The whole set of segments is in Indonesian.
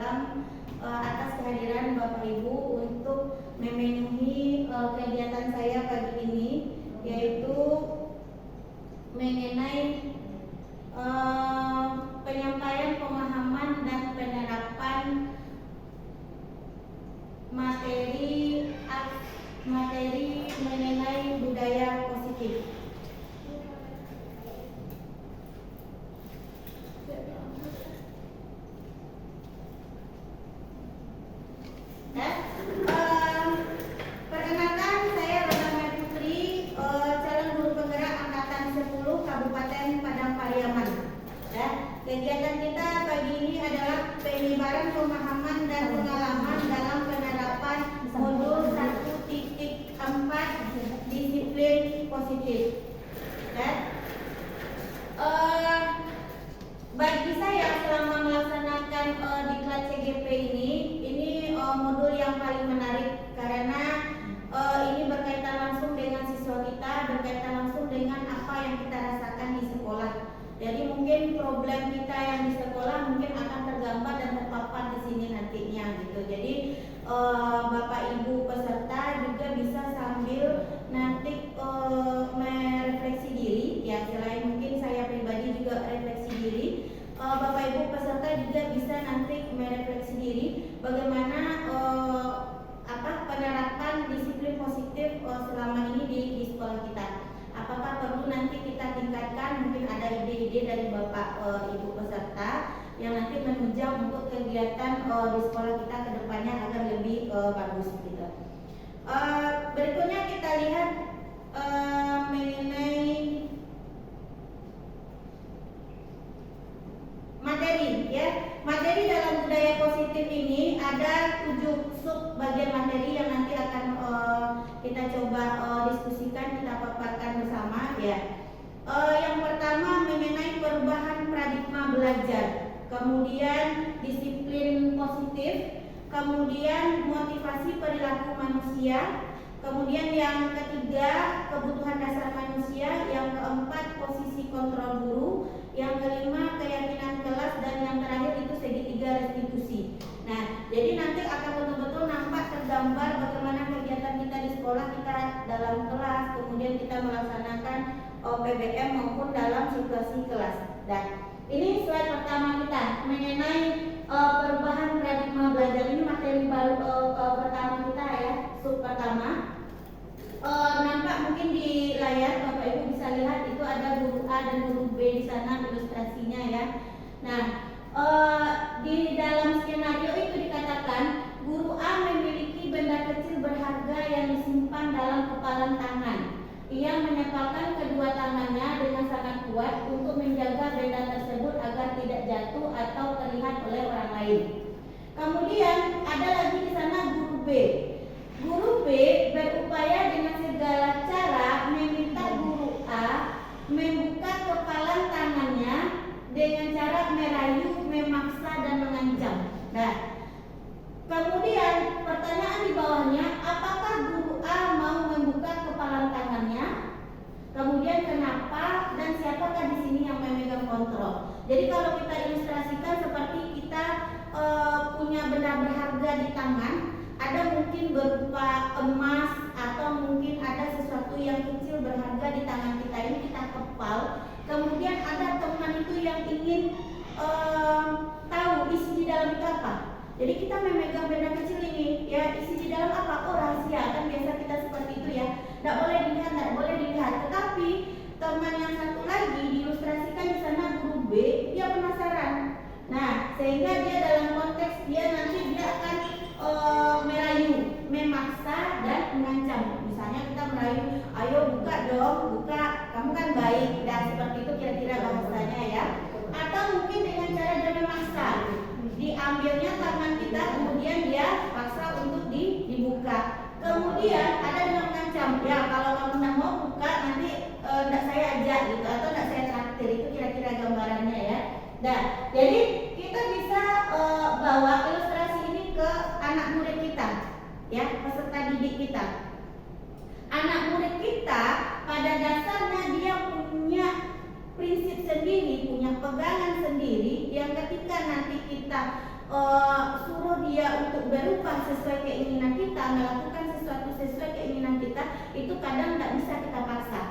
dalam atas kehadiran Bapak Ibu untuk memenuhi kegiatan saya pagi ini, yaitu mengenai penyampaian pemahaman dan penerapan materi mengenai budaya positif. Perkenalkan, saya Rona Mai Putri, calon guru penggerak angkatan 10 Kabupaten Padang Pariaman. Kegiatan kita pagi ini adalah penyebaran pemahaman dan pengalaman dalam penerapan modul 1.4 disiplin positif. Bagi saya selama melaksanakan diklat CGP ini modul yang paling menarik karena ini berkaitan langsung dengan siswa kita, berkaitan langsung dengan apa yang kita rasakan di sekolah. Jadi mungkin problem kita yang di sekolah mungkin akan tergambar dan terpapar di sini nantinya gitu. Jadi Bapak Ibu peserta juga bisa sambil nanti merefleksi diri ya, selain mungkin saya pribadi juga refleksi diri. Bapak Ibu peserta juga bisa nanti merefleksi diri bagaimana penerapan disiplin positif selama ini di sekolah kita. Apakah perlu nanti kita tingkatkan? Mungkin ada ide-ide dari Bapak Ibu peserta yang nanti menunjang untuk kegiatan di sekolah kita ke depannya agar lebih bagus gitu. Berikutnya kita lihat mengenai materi ya. Materi dalam budaya positif ini ada 7 sub bagian materi yang nanti akan kita coba diskusikan, kita paparkan bersama ya. Yang pertama mengenai perubahan paradigma belajar, kemudian disiplin positif, kemudian motivasi perilaku manusia, kemudian yang ketiga kebutuhan dasar manusia, yang keempat posisi kontrol guru, yang kelima keyakinan kelas, dan yang terakhir itu segitiga restitusi. Nah, jadi nanti akan betul-betul nampak tergambar bagaimana kegiatan kita di sekolah kita dalam kelas, kemudian kita melaksanakan PBM maupun dalam situasi kelas. Dan ini slide pertama kita mengenai perubahan paradigma belajar. Ini materi baru pertama kita ya, sub pertama. Nampak mungkin di layar Bapak Ibu bisa lihat itu ada guru A dan guru B di sana ilustrasinya ya. Nah, di dalam skenario itu dikatakan guru A memiliki benda kecil berharga yang disimpan dalam kepalan tangan. Ia menyepalkan kedua tangannya dengan sangat kuat untuk menjaga benda tersebut agar tidak jatuh atau terlihat oleh orang lain. Kemudian ada lagi di sana guru B. Guru B berupaya dengan segala cara meminta guru A membuka kepalan tangannya dengan cara merayu, memaksa, dan mengancam. Nah, kemudian pertanyaan di bawahnya, apakah guru A mau membuka kepalan tangannya? Kemudian kenapa dan siapakah di sini yang memegang kontrol? Jadi kalau kita ilustrasikan seperti kita punya benda berharga di tangan, ada mungkin berupa emas atau mungkin ada sesuatu yang kecil berharga di tangan kita ini, kita kepal. Kemudian ada teman itu yang ingin tahu isi di dalam itu apa. Jadi kita memegang benda kecil ini, ya isi di dalam apa? Oh rahasia, kan biasa kita seperti itu ya. Tidak boleh dilihat, tidak boleh dilihat. Tetapi teman yang satu lagi diilustrasikan di sana guru B, dia penasaran. Nah, sehingga dia dalam konteks dia nanti dia akan merayu, memaksa, dan mengancam. Misalnya kita merayu, ayo buka dong, buka, kamu kan baik, dan seperti itu kira-kira bahasanya ya. Atau mungkin dengan cara dia memaksa, diambilnya tangan kita, kemudian dia paksa untuk dibuka. Kemudian ada yang mengancam, ya kalau kamu tidak mau buka nanti tidak saya ajak gitu, atau tidak saya traktir. Itu kira-kira gambarannya ya. Nah, jadi kita bisa bawa ilustrasi ini ke anak murid kita, ya peserta didik kita. Anak murid kita pada dasarnya dia punya prinsip sendiri, punya pegangan sendiri yang ketika nanti kita suruh dia untuk berubah sesuai keinginan kita, melakukan sesuatu sesuai keinginan kita, itu kadang tidak bisa kita paksa.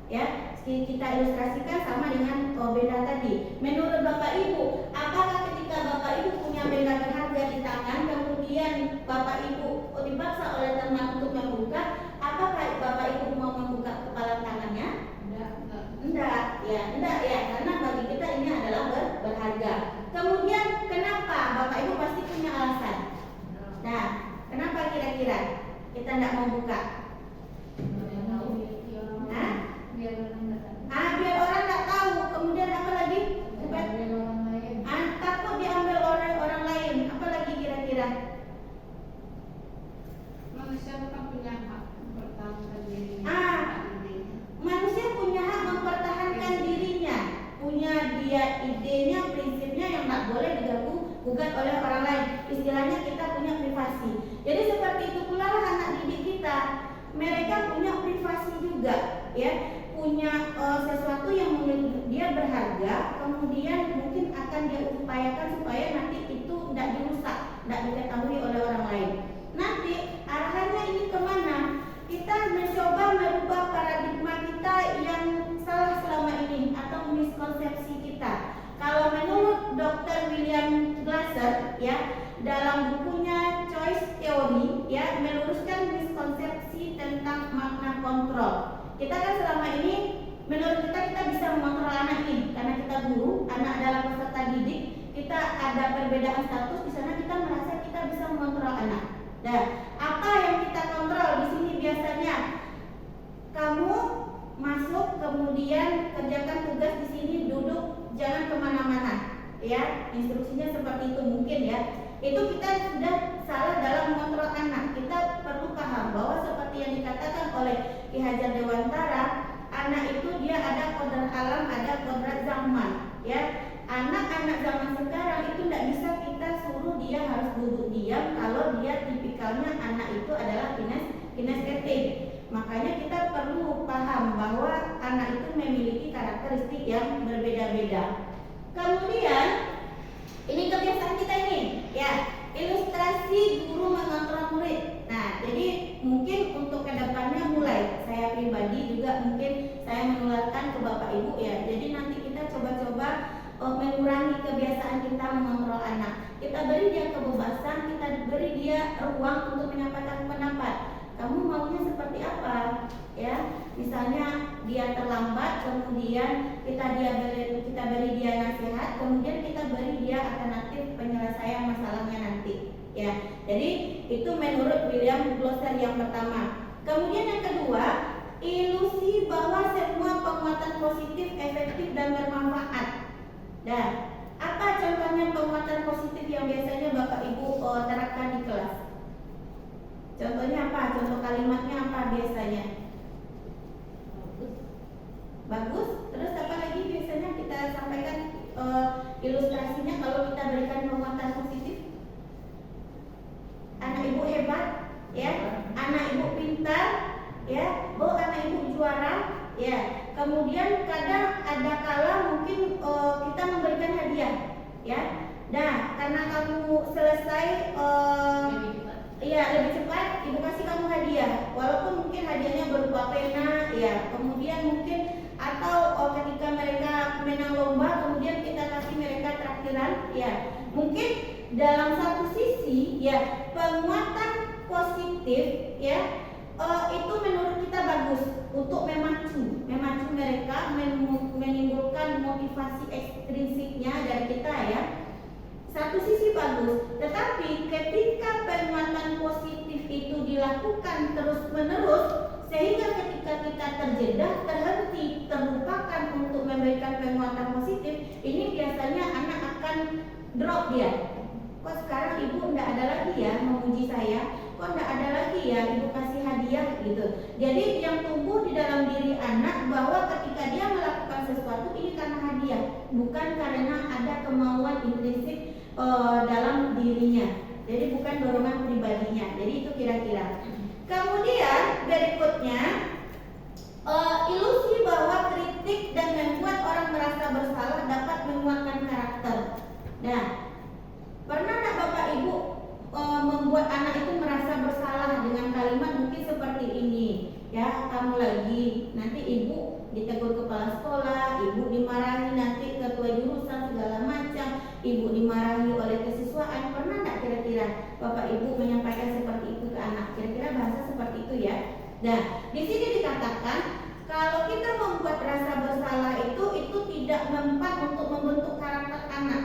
Ya, kita ilustrasikan sama dengan benda tadi. Menurut Bapak Ibu, apakah ketika Bapak Ibu punya benda berharga di tangan, kemudian Bapak Ibu dipaksa oleh teman untuk membuka, apakah Bapak Ibu mau membuka kepala tangannya? Enggak ya, karena bagi kita ini adalah berharga. Kemudian kenapa? Bapak Ibu pasti punya alasan. Nah, kenapa kira-kira kita tidak mau buka? Biar orang nggak tahu. Kemudian apa lagi? Takut diambil oleh orang lain. Apa lagi kira-kira? Manusia bukan punya hak mempertahankan dirinya. Manusia punya hak mempertahankan dirinya, punya dia idenya, prinsipnya yang nggak boleh diganggu gugat oleh orang lain. Istilahnya kita punya privasi. Jadi seperti itu pula anak didik kita, mereka punya privasi juga, ya, punya sesuatu yang menurut dia berharga, kemudian mungkin akan dia upayakan supaya nanti itu tidak dirusak, tidak diketahui oleh orang lain. Nanti arahannya ini kemana? Kita mencoba merubah paradigma kita yang salah selama ini atau miskonsepsi kita. Kalau menurut Dr. William Glasser, ya, dalam bukunya Choice Theory, ya, meluruskan miskonsepsi tentang makna kontrol. Kita kan selama ini menurut kita bisa mengontrol anak ini karena kita guru, anak adalah peserta didik, kita ada perbedaan status di sana, kita merasa kita bisa mengontrol anak. Nah, apa yang kita kontrol di sini biasanya? Kamu masuk, kemudian kerjakan tugas di sini, duduk, jangan kemana-mana, ya. Instruksinya seperti itu mungkin, ya. Itu kita sudah salah dalam mengontrol anak. Kita perlu paham bahwa seperti yang dikatakan oleh Ki Hajar Dewantara, anak itu dia ada kodrat alam, ada kodrat zaman, ya. Anak-anak zaman sekarang itu tidak bisa kita suruh dia harus duduk diam kalau dia tipikalnya anak itu adalah kinestetik. Makanya kita perlu paham bahwa anak itu memiliki karakteristik yang berbeda-beda. Kemudian ini kebiasaan kita ini, ya, ilustrasi guru mengontrol murid. Nah, jadi mungkin untuk kedepannya mulai saya pribadi juga mungkin saya menularkan ke Bapak Ibu, ya. Jadi nanti kita coba-coba mengurangi kebiasaan kita mengontrol anak. Kita beri dia kebebasan, kita beri dia ruang untuk menyampaikan pendapat. Kamu maunya seperti apa? Ya, misalnya dia terlambat, kemudian kita beri dia nasihat, kemudian kita beri dia alternatif penyelesaian masalahnya nanti. Ya, jadi itu menurut William Glasser yang pertama. Kemudian yang kedua, ilusi bahwa semua penguatan positif efektif dan bermanfaat. Nah, apa contohnya penguatan positif yang biasanya Bapak Ibu terapkan di kelas? Contohnya apa? Contoh kalimatnya apa biasanya? Bagus. Terus apa lagi biasanya kita sampaikan ilustrasinya kalau kita berikan penguatan positif? Anak ibu hebat, ya. Anak ibu pintar, ya. Oh, anak ibu juara, ya. Kemudian kadang ada kala mungkin kita memberikan hadiah, ya. Nah, karena kamu selesai lebih cepat, ibu kasih kamu hadiah. Walaupun mungkin hadiahnya berupa pena, ya. Kemudian mungkin atau ketika mereka menang lomba, kemudian kita kasih mereka traktiran, ya. Mungkin dalam satu sisi, ya, penguatan positif, ya, itu menurut kita bagus untuk memacu mereka, menimbulkan motivasi ekstrinsiknya dari kita, ya. Satu sisi bagus, tetapi ketika penguatan positif itu dilakukan terus-menerus, sehingga ketika kita terjeda, terhenti, terlupakan untuk memberikan penguatan positif, ini biasanya anak akan drop dia. Kok sekarang ibu tidak ada lagi ya memuji saya? Kok tidak ada lagi ya ibu kasih hadiah gitu? Jadi yang tumbuh di dalam diri anak bahwa ketika dia melakukan sesuatu ini karena hadiah, bukan karena ada kemauan intrinsik dalam dirinya. Jadi bukan dorongan pribadinya. Jadi itu kira-kira. Kemudian berikutnya ilusi bahwa kritik dan membuat orang merasa bersalah dapat menguatkan karakter. Nah, pernah nggak kira-kira Bapak Ibu menyampaikan seperti itu ke anak, kira-kira bahasa seperti itu ya. Nah, di sini dikatakan kalau kita membuat rasa bersalah itu tidak mempan untuk membentuk karakter anak.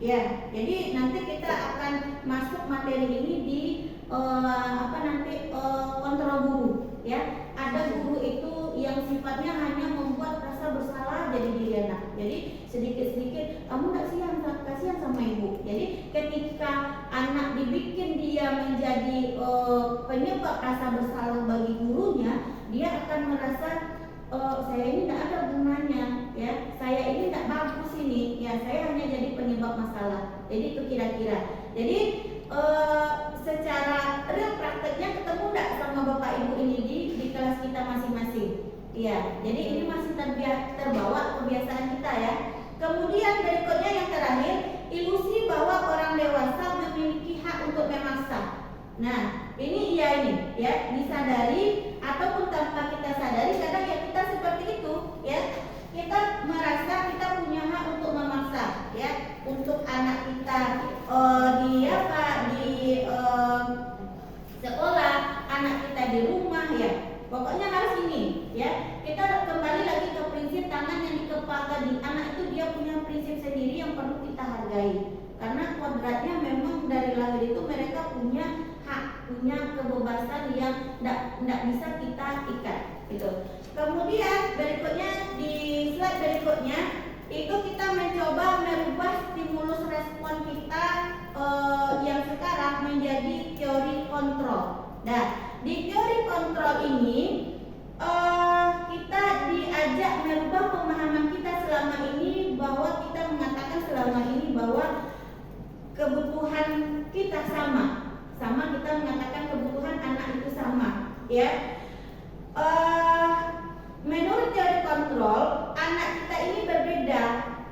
Ya, jadi nanti kita akan masuk materi ini di kontrol guru. Ya, ada guru itu yang sifatnya hanya membuat rasa bersalah jadi diri anak. Jadi sedikit-sedikit kamu kasihan sama ibu. Jadi ketika anak dibikin dia menjadi penyebab rasa bersalah bagi gurunya, dia akan merasa saya ini tidak ada gunanya, ya. Saya ini tidak bagus ini, ya. Saya hanya jadi penyebab masalah. Jadi itu kira-kira. Jadi secara real prakteknya ketemu tidak sama Bapak Ibu ini di kelas kita masing-masing. Iya, jadi ini masih terbawa kebiasaan kita ya. Kemudian berikutnya yang terakhir, ilusi bahwa orang dewasa memiliki hak untuk memaksa. Nah, ini ya disadari ataupun tanpa kita sadari kadang ya kita seperti itu ya. Kita merasa kita punya hak untuk memaksa ya, untuk anak kita di sekolah, anak kita di rumah ya. Pokoknya harus ini ya. Kita kembali lagi ke prinsip tangan yang dikepal tadi. Anak itu dia punya prinsip sendiri yang perlu kita hargai. Karena kodratnya memang dari lahir itu mereka punya hak, punya kebebasan yang tidak bisa kita ikat gitu. Kemudian berikutnya di slide berikutnya itu kita mencoba merubah stimulus respon kita yang sekarang menjadi teori kontrol. Nah, di teori kontrol ini kita diajak merubah pemahaman kita selama ini, bahwa kita mengatakan selama ini bahwa kebutuhan kita sama kita mengatakan kebutuhan anak itu sama ya. Menurut teori kontrol anak kita ini berbeda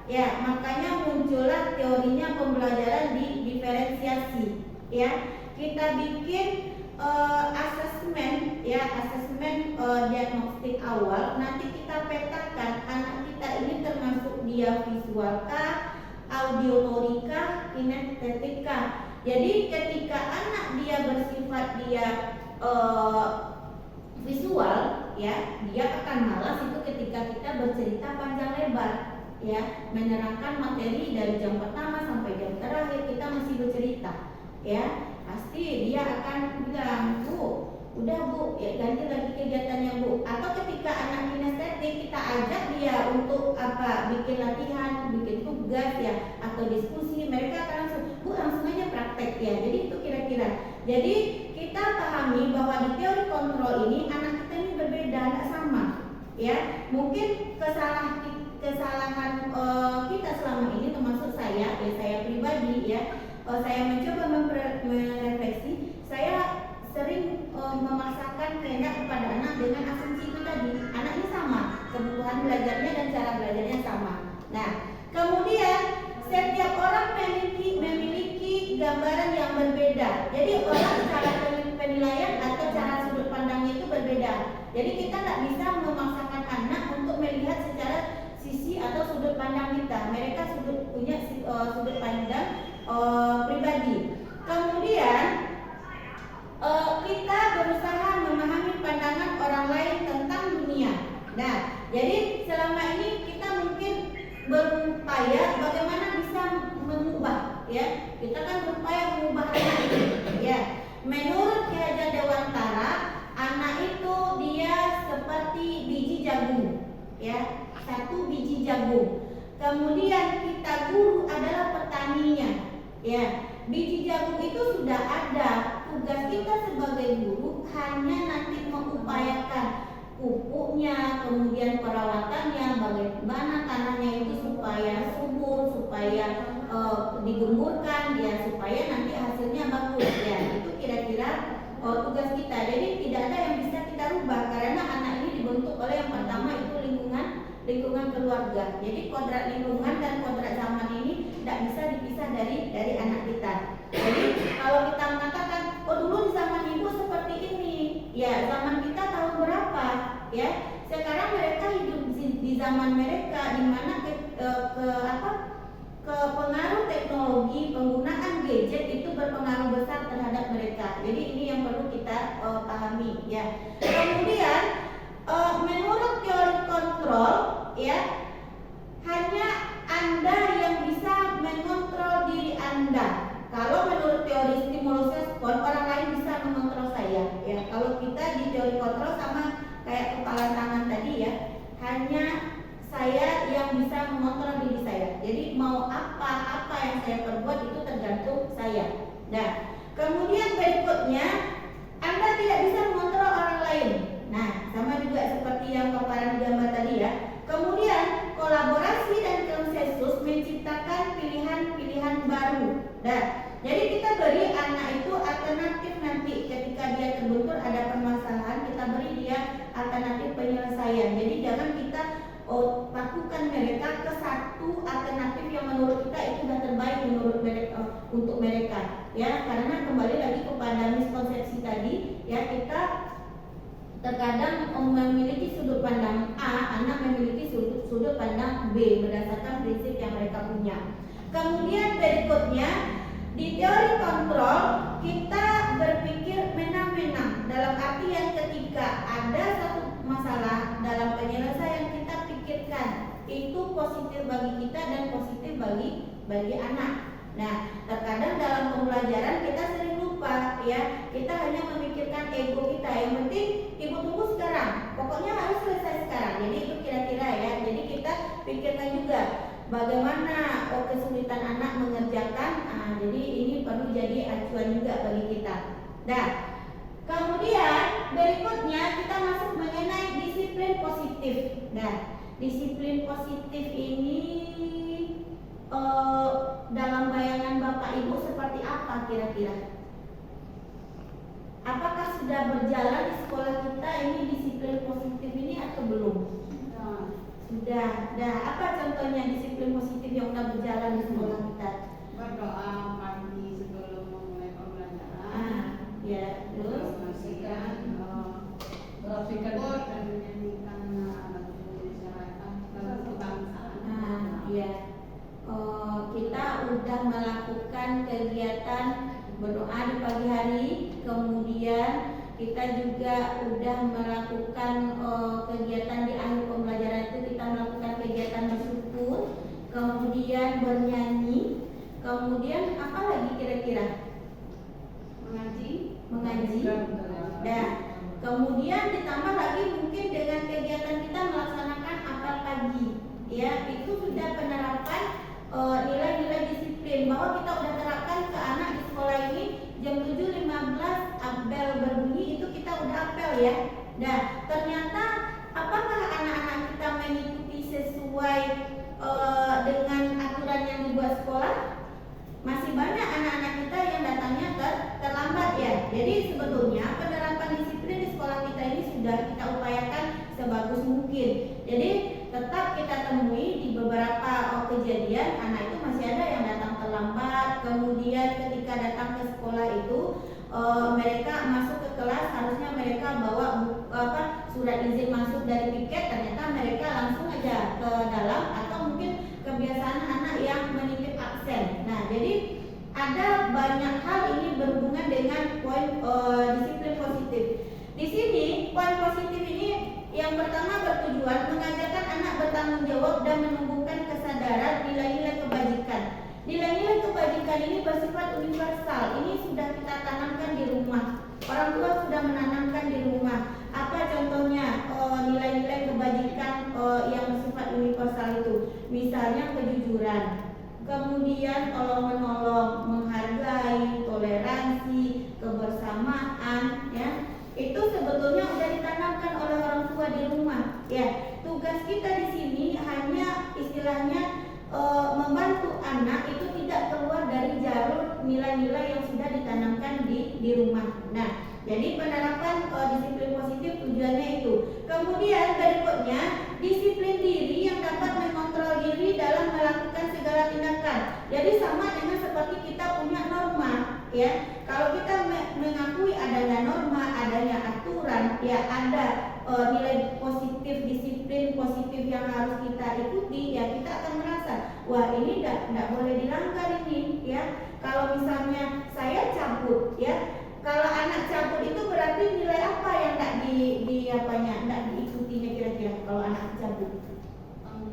ya, makanya muncullah teorinya pembelajaran diferensiasi ya. Kita bikin asesmen diagnostik awal, nanti kita petakan anak kita ini termasuk dia visualkah, audiotorika, kinestetika. Jadi ketika anak dia bersifat dia visual ya, dia akan malas itu ketika kita bercerita panjang lebar ya, menerangkan materi dari jam pertama sampai jam terakhir kita masih bercerita ya. Pasti dia akan bilang, Bu, udah Bu, ya ganti lagi kegiatannya Bu. Atau ketika anak kinestetik kita ajak dia untuk bikin latihan, bikin tugas ya, atau diskusi, mereka akan langsung aja praktek ya. Jadi itu kira-kira. Jadi kita pahami bahwa di teori kontrol ini anak kita ini berbeda, tidak sama ya. Mungkin kesalahan kita selama ini, termasuk saya pribadi ya. Saya mencoba merefleksi, saya sering memaksakan kehendak kepada anak dengan asumsi itu tadi. Anak ini sama, kebutuhan belajarnya dan cara belajarnya sama. Nah, kemudian setiap orang memiliki gambaran yang berbeda. Jadi orang cara penilaian atau cara sudut pandangnya itu berbeda. Jadi kita tidak bisa memaksakan anak untuk melihat secara sisi atau sudut pandang kita. Mereka punya sudut pandang pribadi. Kemudian kita berusaha memahami pandangan orang lain tentang dunia. Nah, jadi selama ini kita mungkin berupaya bagaimana bisa mengubah ya. Kita kan berupaya mengubah anak ini ya. Menurut Ki Hajar Dewantara, anak itu dia seperti biji jagung ya, satu biji jagung. Kemudian kita guru adalah petaninya ya. Biji jagung itu sudah ada. Tugas kita sebagai guru hanya nanti mengupayakan pupuknya, kemudian perawatannya, bagaimana tanahnya itu supaya subur, supaya digemburkan ya, supaya nanti hasilnya bagus ya. Itu kira-kira tugas kita. Jadi tidak ada yang bisa kita rubah karena anak ini dibentuk oleh yang pertama itu lingkungan keluarga. Jadi kodrat lingkungan dan kodrat zaman ini tidak bisa dipisah dari anak kita. Jadi kalau kita mengatakan, oh dulu di zaman ibu seperti ini, ya zaman kita tahun berapa, ya. Sekarang mereka hidup di zaman mereka, di mana ke pengaruh teknologi, penggunaan gadget itu berpengaruh ya. Kemudian menurut teori kontrol ya, hanya Anda yang bisa mengontrol diri Anda. Kalau menurut teori stimulus respon, orang lain bisa mengontrol saya ya. Kalau kita di teori kontrol sama kayak kepala tangan tadi ya, hanya saya yang bisa mengontrol diri saya. Jadi mau apa yang saya perbuat itu tergantung saya. Nah, kemudian berikutnya Anda tidak bisa mengontrol orang lain. Nah, sama juga seperti yang paparan di gambar tadi ya. Kemudian kolaborasi dan konsensus menciptakan pilihan-pilihan baru. Nah, jadi kita beri anak itu alternatif nanti ketika dia terbentur ada permasalahan, kita beri dia alternatif penyelesaian. Jadi jangan kita lakukan mereka ke satu alternatif yang menurut kita itu sudah terbaik menurut mereka untuk mereka ya, karena kembali lagi kepada miskonsepsi tadi ya, kita terkadang memiliki sudut pandang A, anak memiliki sudut pandang B berdasarkan prinsip yang mereka punya. Kemudian berikutnya di teori kontrol kita berpikir menang-menang, dalam artian ketika ada satu masalah dalam penyelesaian kita pikirkan itu positif bagi kita dan positif bagi anak. Nah, terkadang dalam pembelajaran kita sering lupa ya, kita hanya memikirkan ego kita. Yang penting ibu tunggu sekarang, pokoknya harus selesai sekarang. Jadi itu kira-kira ya. Jadi kita pikirkan juga bagaimana kesulitan anak mengerjakan. Jadi ini perlu jadi acuan juga bagi kita. Nah, kemudian berikutnya kita masuk mengenai disiplin positif. Nah, disiplin positif ini dalam bayangan Bapak Ibu seperti apa kira-kira? Apakah sudah berjalan di sekolah kita ini disiplin positif ini atau belum? Sudah. Nah, apa contohnya disiplin positif yang sudah berjalan di sekolah kita? Berdoa pagi sebelum memulai pembelajaran. Ya, terus berpikir dan menyanyikan lagu masyarakat lagu kebangsaan. Ya. Kita udah melakukan kegiatan berdoa di pagi hari, kemudian kita juga udah melakukan kegiatan di akhir pembelajaran itu kita melakukan kegiatan bersyukur, kemudian bernyanyi, kemudian apa lagi kira-kira? Mengaji. Nah, kemudian ditambah lagi mungkin dengan kegiatan kita melaksanakan apel pagi, ya itu sudah penerapan nilai-nilai disiplin bahwa kita udah terapkan ke anak di sekolah ini jam 7.15 apel berbunyi itu kita udah apel ya. Nah, ternyata apakah anak-anak kita mengikuti sesuai dengan aturan yang dibuat sekolah? Masih banyak anak-anak kita yang datangnya terlambat ya. Jadi sebetulnya penerapan disiplin di sekolah kita ini sudah kita upayakan sebagus mungkin. Jadi tetap kita temui di beberapa kejadian anak itu masih ada yang datang terlambat. Kemudian ketika datang ke sekolah itu mereka masuk ke kelas harusnya mereka bawa surat izin masuk dari piket, ternyata mereka langsung aja ke dalam, atau mungkin kebiasaan anak yang menitip absen. Nah, jadi ada banyak hal ini berhubungan dengan poin disiplin positif. Di sini poin positif ini yang pertama bertujuan mengajarkan anak bertanggung jawab dan menumbuhkan kesadaran nilai-nilai kebajikan. Nilai-nilai kebajikan ini bersifat universal. Ini sudah kita tanamkan di rumah. Orang tua sudah menanamkan di rumah. Apa contohnya nilai-nilai kebajikan yang bersifat universal itu? Misalnya kejujuran, kemudian tolong menolong, menghargai, toleransi, kebersamaan, ya. Itu sebetulnya sudah ditanamkan oleh orang tua di rumah. Ya, tugas kita di sini hanya istilahnya membantu anak itu tidak keluar dari jalur nilai-nilai yang sudah ditanamkan di rumah. Nah, jadi penerapan disiplin positif tujuannya itu. Kemudian berikutnya disiplin diri yang dapat mengontrol diri dalam melakukan segala tindakan. Jadi sama dengan seperti kita punya norma, ya. Kalau kita mengakui adanya norma, adanya aturan, ya ada nilai positif, disiplin positif yang harus kita ikuti, ya kita akan merasa, wah ini tidak boleh dilanggar ini, ya. Kalau misalnya saya cabut, ya, kalau anak cabut itu berarti nilai apa yang tidak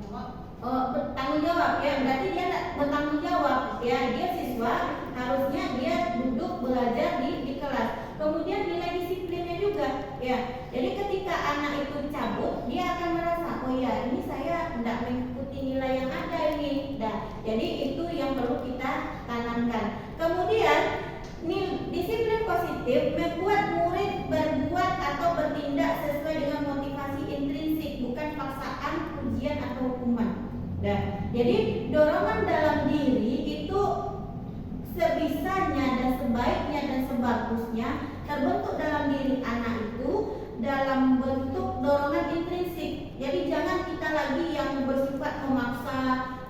jawab. Bertanggung jawab ya, berarti dia bertanggung jawab ya, dia siswa harusnya dia duduk belajar di kelas. Kemudian nilai disiplinnya juga ya. Jadi ketika anak itu cabut, dia akan merasa oh ya ini saya tidak mengikuti nilai yang ada ini. Nah, jadi itu yang perlu kita tanamkan. Kemudian disiplin positif membuat murid berbuat atau bertindak sesuai dengan motivasi intrinsik, bukan paksaan, ujian atau hukuman. Nah, jadi dorongan dalam diri itu sebisanya dan sebaiknya dan sebagusnya terbentuk dalam diri anak itu dalam bentuk dorongan intrinsik. Jadi jangan kita lagi yang bersifat memaksa,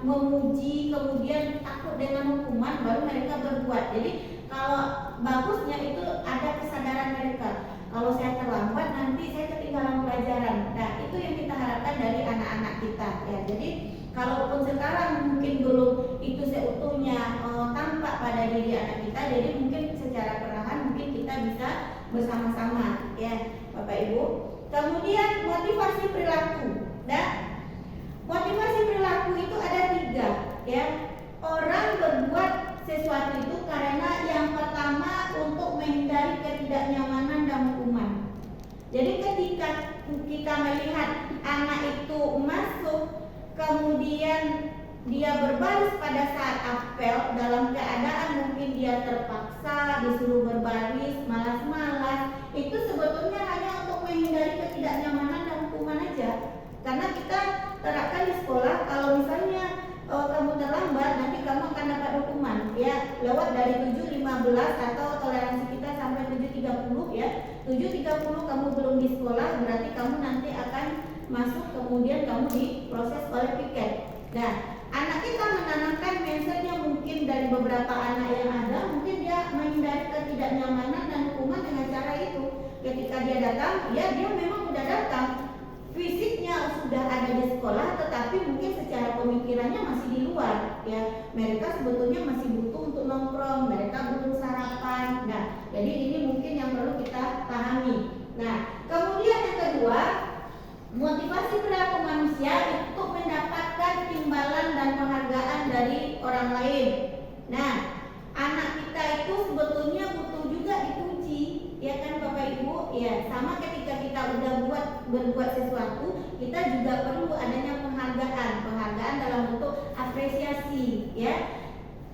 memuji, kemudian takut dengan hukuman baru mereka berbuat. Jadi kalau bagusnya itu ada kesadaran mereka. Kalau saya terlambat nanti saya ketinggalan pelajaran. Nah, itu yang kita harapkan dari anak-anak kita ya. Jadi kalaupun sekarang mungkin belum itu seutuhnya tampak pada diri anak kita, jadi mungkin secara perlahan mungkin kita bisa bersama-sama ya Bapak Ibu. Kemudian motivasi perilaku. Nah, motivasi perilaku itu ada 3 ya. Orang berbuat sesuatu itu karena yang pertama untuk menghindari ketidaknyamanan dan hukuman. Jadi ketika kita melihat anak itu masuk kemudian dia berbaris pada saat apel dalam keadaan mungkin dia terpaksa disuruh berbaris, malas-malas, itu sebetulnya hanya untuk menghindari ketidaknyamanan dan hukuman aja. Karena kita terapkan di sekolah kalau misalnya kamu terlambat nanti kamu akan dapat hukuman ya, lewat dari 7.15 atau toleransi kita sampai 7.30 ya. 7.30 kamu belum di sekolah berarti kamu nanti akan masuk, kemudian kamu diproses oleh piket. Nah, anak kita menanamkan mindsetnya mungkin dari beberapa anak yang ada, mungkin dia menghindari ketidaknyamanan dan hukuman dengan cara itu. Ketika dia datang, ya dia memang sudah datang, fisiknya sudah ada di sekolah, tetapi mungkin secara pemikirannya masih di luar. Ya, mereka sebetulnya masih butuh untuk nongkrong, mereka butuh sarapan. Nah, jadi ini mungkin yang perlu kita pahami. Nah, kemudian yang kedua, motivasi perilaku manusia itu mendapatkan timbalan dan penghargaan dari orang lain. Nah, anak kita itu sebetulnya butuh juga dipuji, ya kan Bapak Ibu? Ya, sama ketika kita udah berbuat sesuatu, kita juga perlu adanya penghargaan dalam bentuk apresiasi, ya.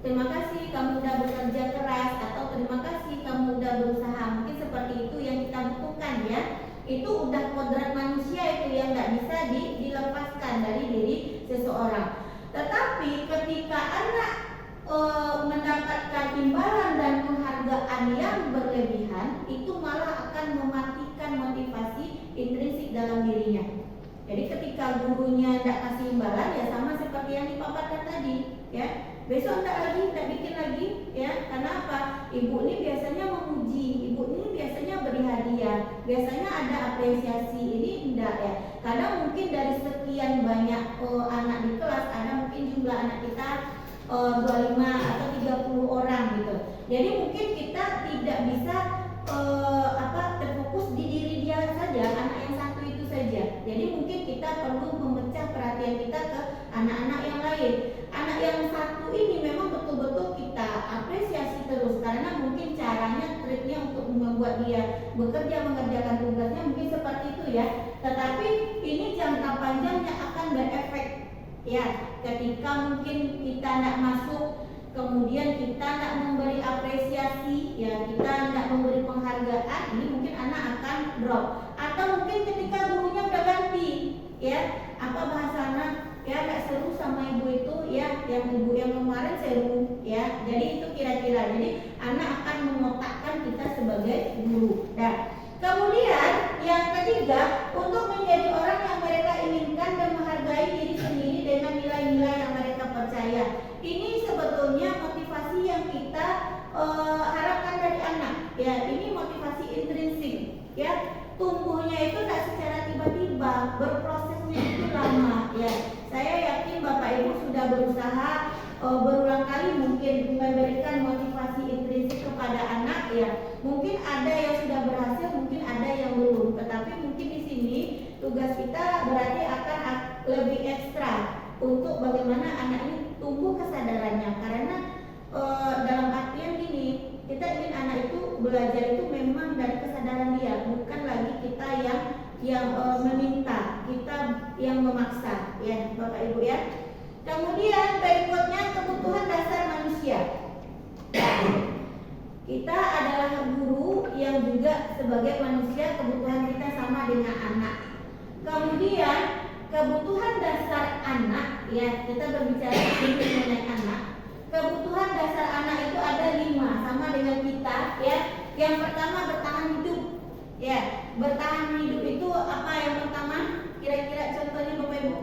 Terima kasih kamu udah bekerja keras, atau terima kasih kamu udah berusaha. Mungkin seperti itu yang kita butuhkan ya. Itu udah kodrat manusia itu yang nggak bisa dilepaskan dari diri seseorang. Tetapi ketika anak mendapatkan imbalan dan penghargaan yang berlebihan, itu malah akan mematikan motivasi intrinsik dalam dirinya. Jadi ketika gurunya tidak kasih imbalan, ya sama seperti yang dipaparkan tadi, ya. Besok tidak bikin lagi, ya. Karena apa? Ibu ini biasanya memuji, ibu ini biasanya beri hadiah, biasanya ada apresiasi. Ini tidak ya. Karena mungkin dari sekian banyak anak di kelas, ada mungkin jumlah anak kita 25 atau 30 orang gitu. Jadi mungkin kita tidak bisa terfokus di diri dia saja, anak yang satu itu saja. Jadi mungkin kita perlu memecah perhatian kita ke anak-anak yang lain. Anak yang satu ini memang betul-betul kita apresiasi terus, karena mungkin caranya, triknya untuk membuat dia bekerja mengerjakan tugasnya mungkin seperti itu ya. Tetapi ini jangka panjangnya akan berefek ya. Ketika mungkin kita tidak masuk, kemudian kita tidak memberi apresiasi, ya kita tidak memberi penghargaan, ini mungkin anak akan drop. Atau mungkin ketika gurunya udah ganti, ya apa bahasa anak, ya nggak seru sama ibu itu, ya yang ibu yang kemarin seru, ya. Jadi itu kira-kira. Jadi anak akan mengotakkan kita sebagai guru. Nah, kemudian yang ketiga, untuk menjadi orang yang mereka inginkan dan menghargai diri sendiri dengan nilai-nilai yang mereka percaya. Ini sebetulnya motivasi yang kita harapkan dari anak. Ya, ini motivasi intrinsik. Ya, tumbuhnya itu tidak secara tiba-tiba, berprosesnya itu lama. Ya, saya yakin Bapak Ibu sudah berusaha berulang kali mungkin memberikan motivasi intrinsik kepada anak. Ya, mungkin ada yang sudah berhasil, mungkin ada yang belum. Tetapi mungkin di sini tugas kita berarti akan lebih ekstra. bagaimana anak ini tumbuh kesadarannya, karena dalam artian gini, kita ingin anak itu belajar itu memang dari kesadaran dia, bukan lagi kita yang meminta, kita yang memaksa, ya Bapak Ibu ya. Kemudian berikutnya kebutuhan dasar manusia. Kita adalah guru yang juga sebagai manusia, kebutuhan kita sama dengan anak. Kemudian kebutuhan dasar anak, ya kita berbicara mengenai anak. Kebutuhan dasar anak itu ada 5, sama dengan kita, ya. Yang pertama bertahan hidup, ya. Bertahan hidup itu apa yang pertama? Kira-kira contohnya Bapak Ibu?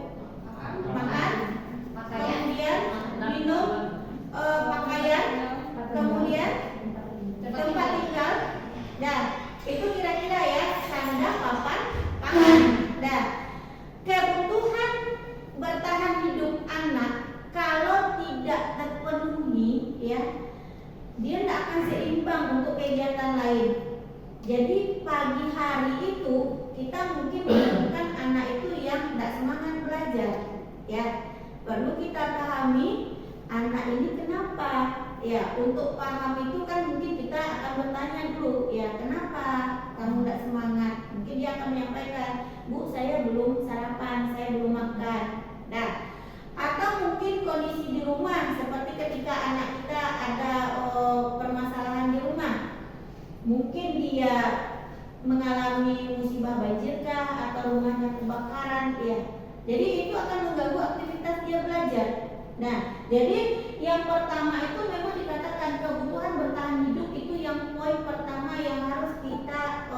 Makan, kemudian minum, pakaian, kemudian tempat tinggal. Nah, itu kira-kira ya, sandang, papan, pangan. Nah, kebutuhan bertahan hidup anak kalau tidak terpenuhi, ya, dia tidak akan seimbang untuk kegiatan lain. Jadi pagi hari itu kita mungkin menemukan anak itu yang tidak semangat belajar, ya. Perlu kita pahami anak ini kenapa. Ya, untuk paham itu kan mungkin kita akan bertanya dulu, ya kenapa kamu tidak semangat? Mungkin dia akan menyampaikan, Bu, saya belum sarapan, saya belum makan. Nah, atau mungkin kondisi di rumah, seperti ketika anak kita ada permasalahan di rumah, mungkin dia mengalami musibah banjir kah, atau rumahnya kebakaran, ya. Jadi itu akan mengganggu aktivitas dia belajar. Nah, jadi yang pertama itu memang dikatakan kebutuhan bertahan hidup itu yang poin pertama yang harus kita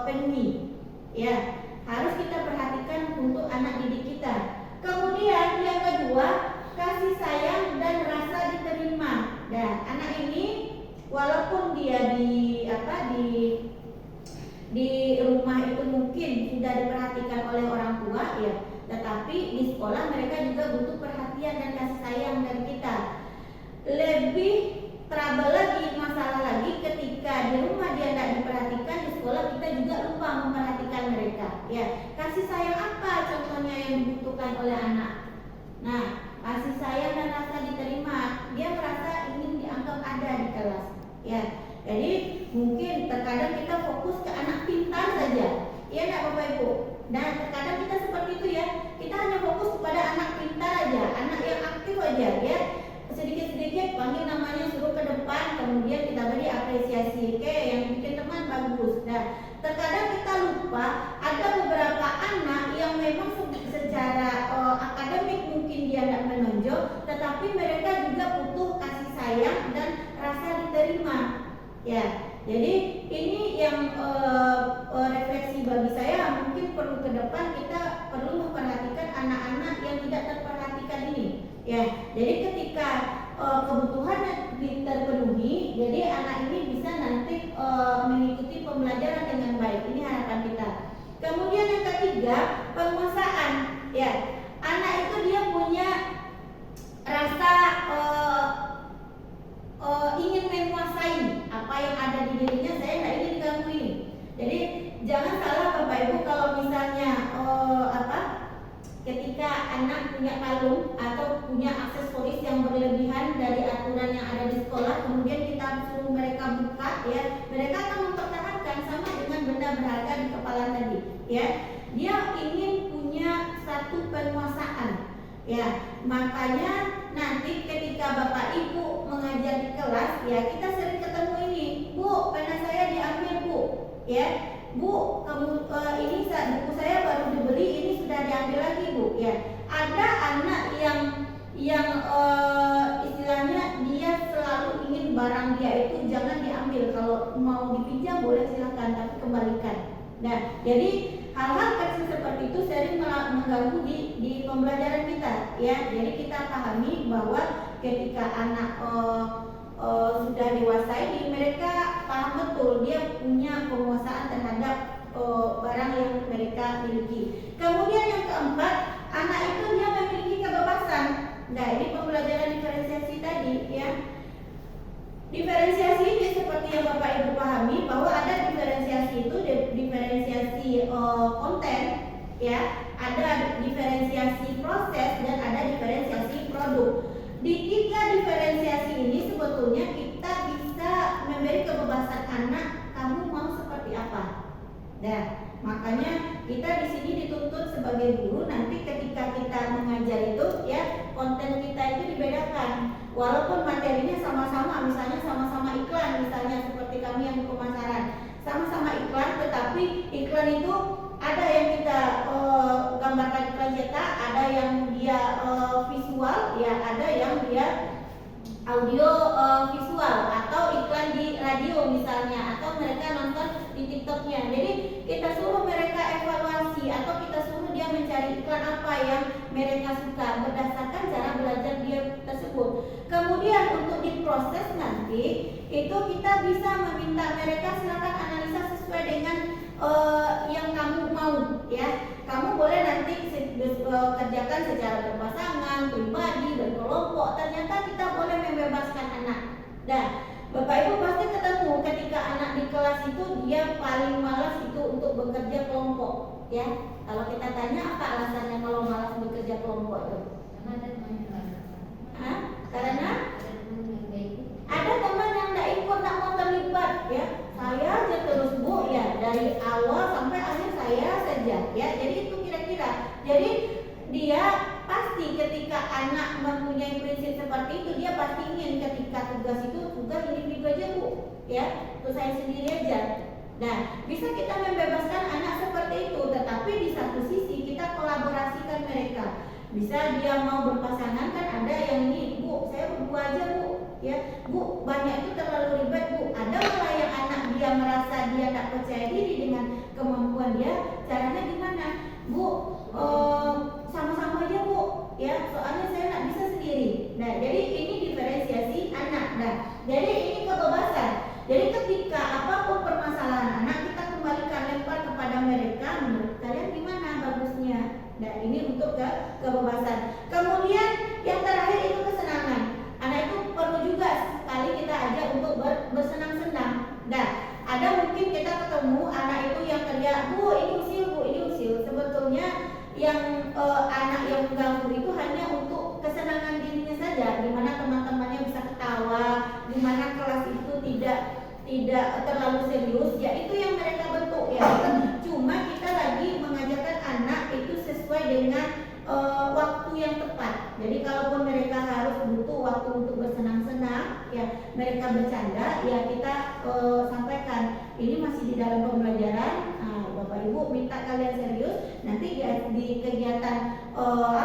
penuhi, ya, harus kita perhatikan untuk anak didik kita. Kemudian yang kedua, kasih sayang dan rasa diterima. Nah, anak ini walaupun dia di rumah itu mungkin sudah diperhatikan oleh orang tua, ya, tetapi di sekolah mereka juga butuh perhatian dan kasih sayang dari kita. Lebih trouble lagi, masalah lagi ketika di rumah dia tidak diperhatikan, di sekolah kita juga lupa memperhatikan mereka. Ya, kasih sayang apa contohnya yang dibutuhkan oleh anak? Nah, kasih sayang dan rasa diterima. Dia merasa ingin dianggap ada di kelas. Ya, jadi mungkin terkadang kita fokus ke anak pintar saja. Ya, enggak Bapak Ibu? Dan terkadang kita seperti itu ya. Kita hanya fokus kepada anak pintar aja, anak yang aktif aja, ya. Sedikit-sedikit panggil namanya, suruh ke depan, kemudian kita beri apresiasi. Oke, yang bikin teman bagus. Nah, terkadang kita lupa ada beberapa anak yang memang secara akademik mungkin dia tidak menonjol, tetapi mereka juga butuh kasih sayang dan rasa diterima. Ya, jadi ini yang refleksi bagi saya, mungkin perlu ke depan kita perlu memperhatikan anak-anak yang tidak terperhatikan ini. Ya, jadi ketika kebutuhan terpenuhi, jadi anak ini bisa nanti mengikuti pembelajaran dengan baik. Ini harapan kita. Kemudian yang ketiga, penguasaan. Ya, anak itu dia punya rasa ingin menguasai apa yang ada di dirinya. Saya tidak ingin diganggu ini. Jadi jangan salah Bapak Ibu, kalau misalnya ketika anak punya kalung atau punya aksesoris yang berlebihan dari aturan yang ada di sekolah, kemudian kita suruh mereka buka, ya, mereka akan mempertahankan sama dengan benda berharga di kepala tadi, ya. Dia ingin punya satu penguasaan, ya. Makanya nanti ketika Bapak Ibu mengajar di kelas, ya, kita sering ketemu ini, Bu, pena saya diambil, Bu, ya. Bu, kamu ini buku saya baru dibeli, ini sudah diambil lagi, Bu. Ya, ada anak yang istilahnya dia selalu ingin barang dia itu jangan diambil. Kalau mau dipinjam boleh silakan, tapi kembalikan. Nah, jadi hal-hal kecil seperti itu sering mengganggu di pembelajaran kita. Ya, jadi kita pahami bahwa ketika anak sudah dewasa ini, mereka paham betul dia punya penguasaan terhadap barang yang mereka miliki. Kemudian yang keempat, anak itu dia memiliki kebebasan. Nah, ini pembelajaran diferensiasi tadi, ya. Diferensiasi ini seperti yang Bapak Ibu pahami bahwa ada diferensiasi itu diferensiasi konten, ya, ada diferensiasi proses dan ada diferensiasi Nah, makanya kita di sini dituntut sebagai guru nanti ketika kita mengajar itu ya konten kita itu dibedakan. Walaupun materinya sama-sama, misalnya sama-sama iklan, misalnya seperti kami yang di pemasaran, sama-sama iklan, tetapi iklan itu ada yang kita gambarkan iklan cetak, ada yang dia visual, ya ada yang dia audio visual, atau iklan di radio misalnya, atau mereka nonton di TikToknya. Jadi kita suruh mereka evaluasi atau kita suruh dia mencari iklan apa yang mereka suka berdasarkan cara belajar dia tersebut. Kemudian untuk diproses nanti itu kita bisa meminta mereka silakan analisa sesuai dengan yang kamu mau, ya. Kamu boleh nanti kerjakan secara berpasangan, pribadi, berkelompok. Ternyata kita boleh membebaskan anak. Dan Bapak Ibu pasti ketemu ketika anak di kelas itu dia paling malas itu untuk bekerja kelompok, ya. Kalau kita tanya apa alasannya kalau malas bekerja kelompok itu? Karena ada teman yang tidak ikut, tidak mau terlibat, ya. Saya aja terus Bu, ya, dari awal sampai akhir saya saja, ya. Jadi itu kira-kira. Jadi dia pasti ketika anak mempunyai prinsip seperti itu, dia pasti ingin ketika tugas itu tugas individu aja Bu, ya. Itu saya sendiri aja. Nah, bisa kita membebaskan anak seperti itu, tetapi di satu sisi kita kolaborasikan mereka. Bisa dia mau berpasangan, kan ada yang ini, Bu, saya berdua aja Bu, ya. Bu, banyak itu terlalu ribet Bu. Ada malah yang anak dia merasa dia tak percaya diri dengan kemampuan dia. Caranya gimana? Bu, sama-sama aja Bu, ya. Soalnya saya tak bisa sendiri. Nah, jadi ini diferensiasi anak. Nah, jadi ini kebebasan. Jadi ketika apapun permasalahan anak, kita kembalikan lempar kepada mereka. Menurut kalian gimana bagusnya? Nah, ini untuk kebebasan. Kemudian yang terakhir itu kesenangan. Anak itu perlu juga sekali kita ajak untuk bersenang-senang. Nah, ada mungkin kita ketemu anak itu yang teriak, Bu, ini usil, Bu, ini usil. Sebetulnya yang anak yang mengganggu itu hanya untuk kesenangan dirinya saja, di mana teman-temannya bisa ketawa, di mana kelas itu tidak terlalu serius, ya itu yang mereka bentuk, ya. Cuma kita lagi mengajarkan anak itu sesuai dengan waktu yang tepat. Jadi kalaupun mereka harus butuh waktu untuk bersenang-senang, ya mereka bercanda, ya kita sampaikan ini masih di dalam pembelajaran. Nah, Bapak Ibu minta kalian serius. Nanti di kegiatan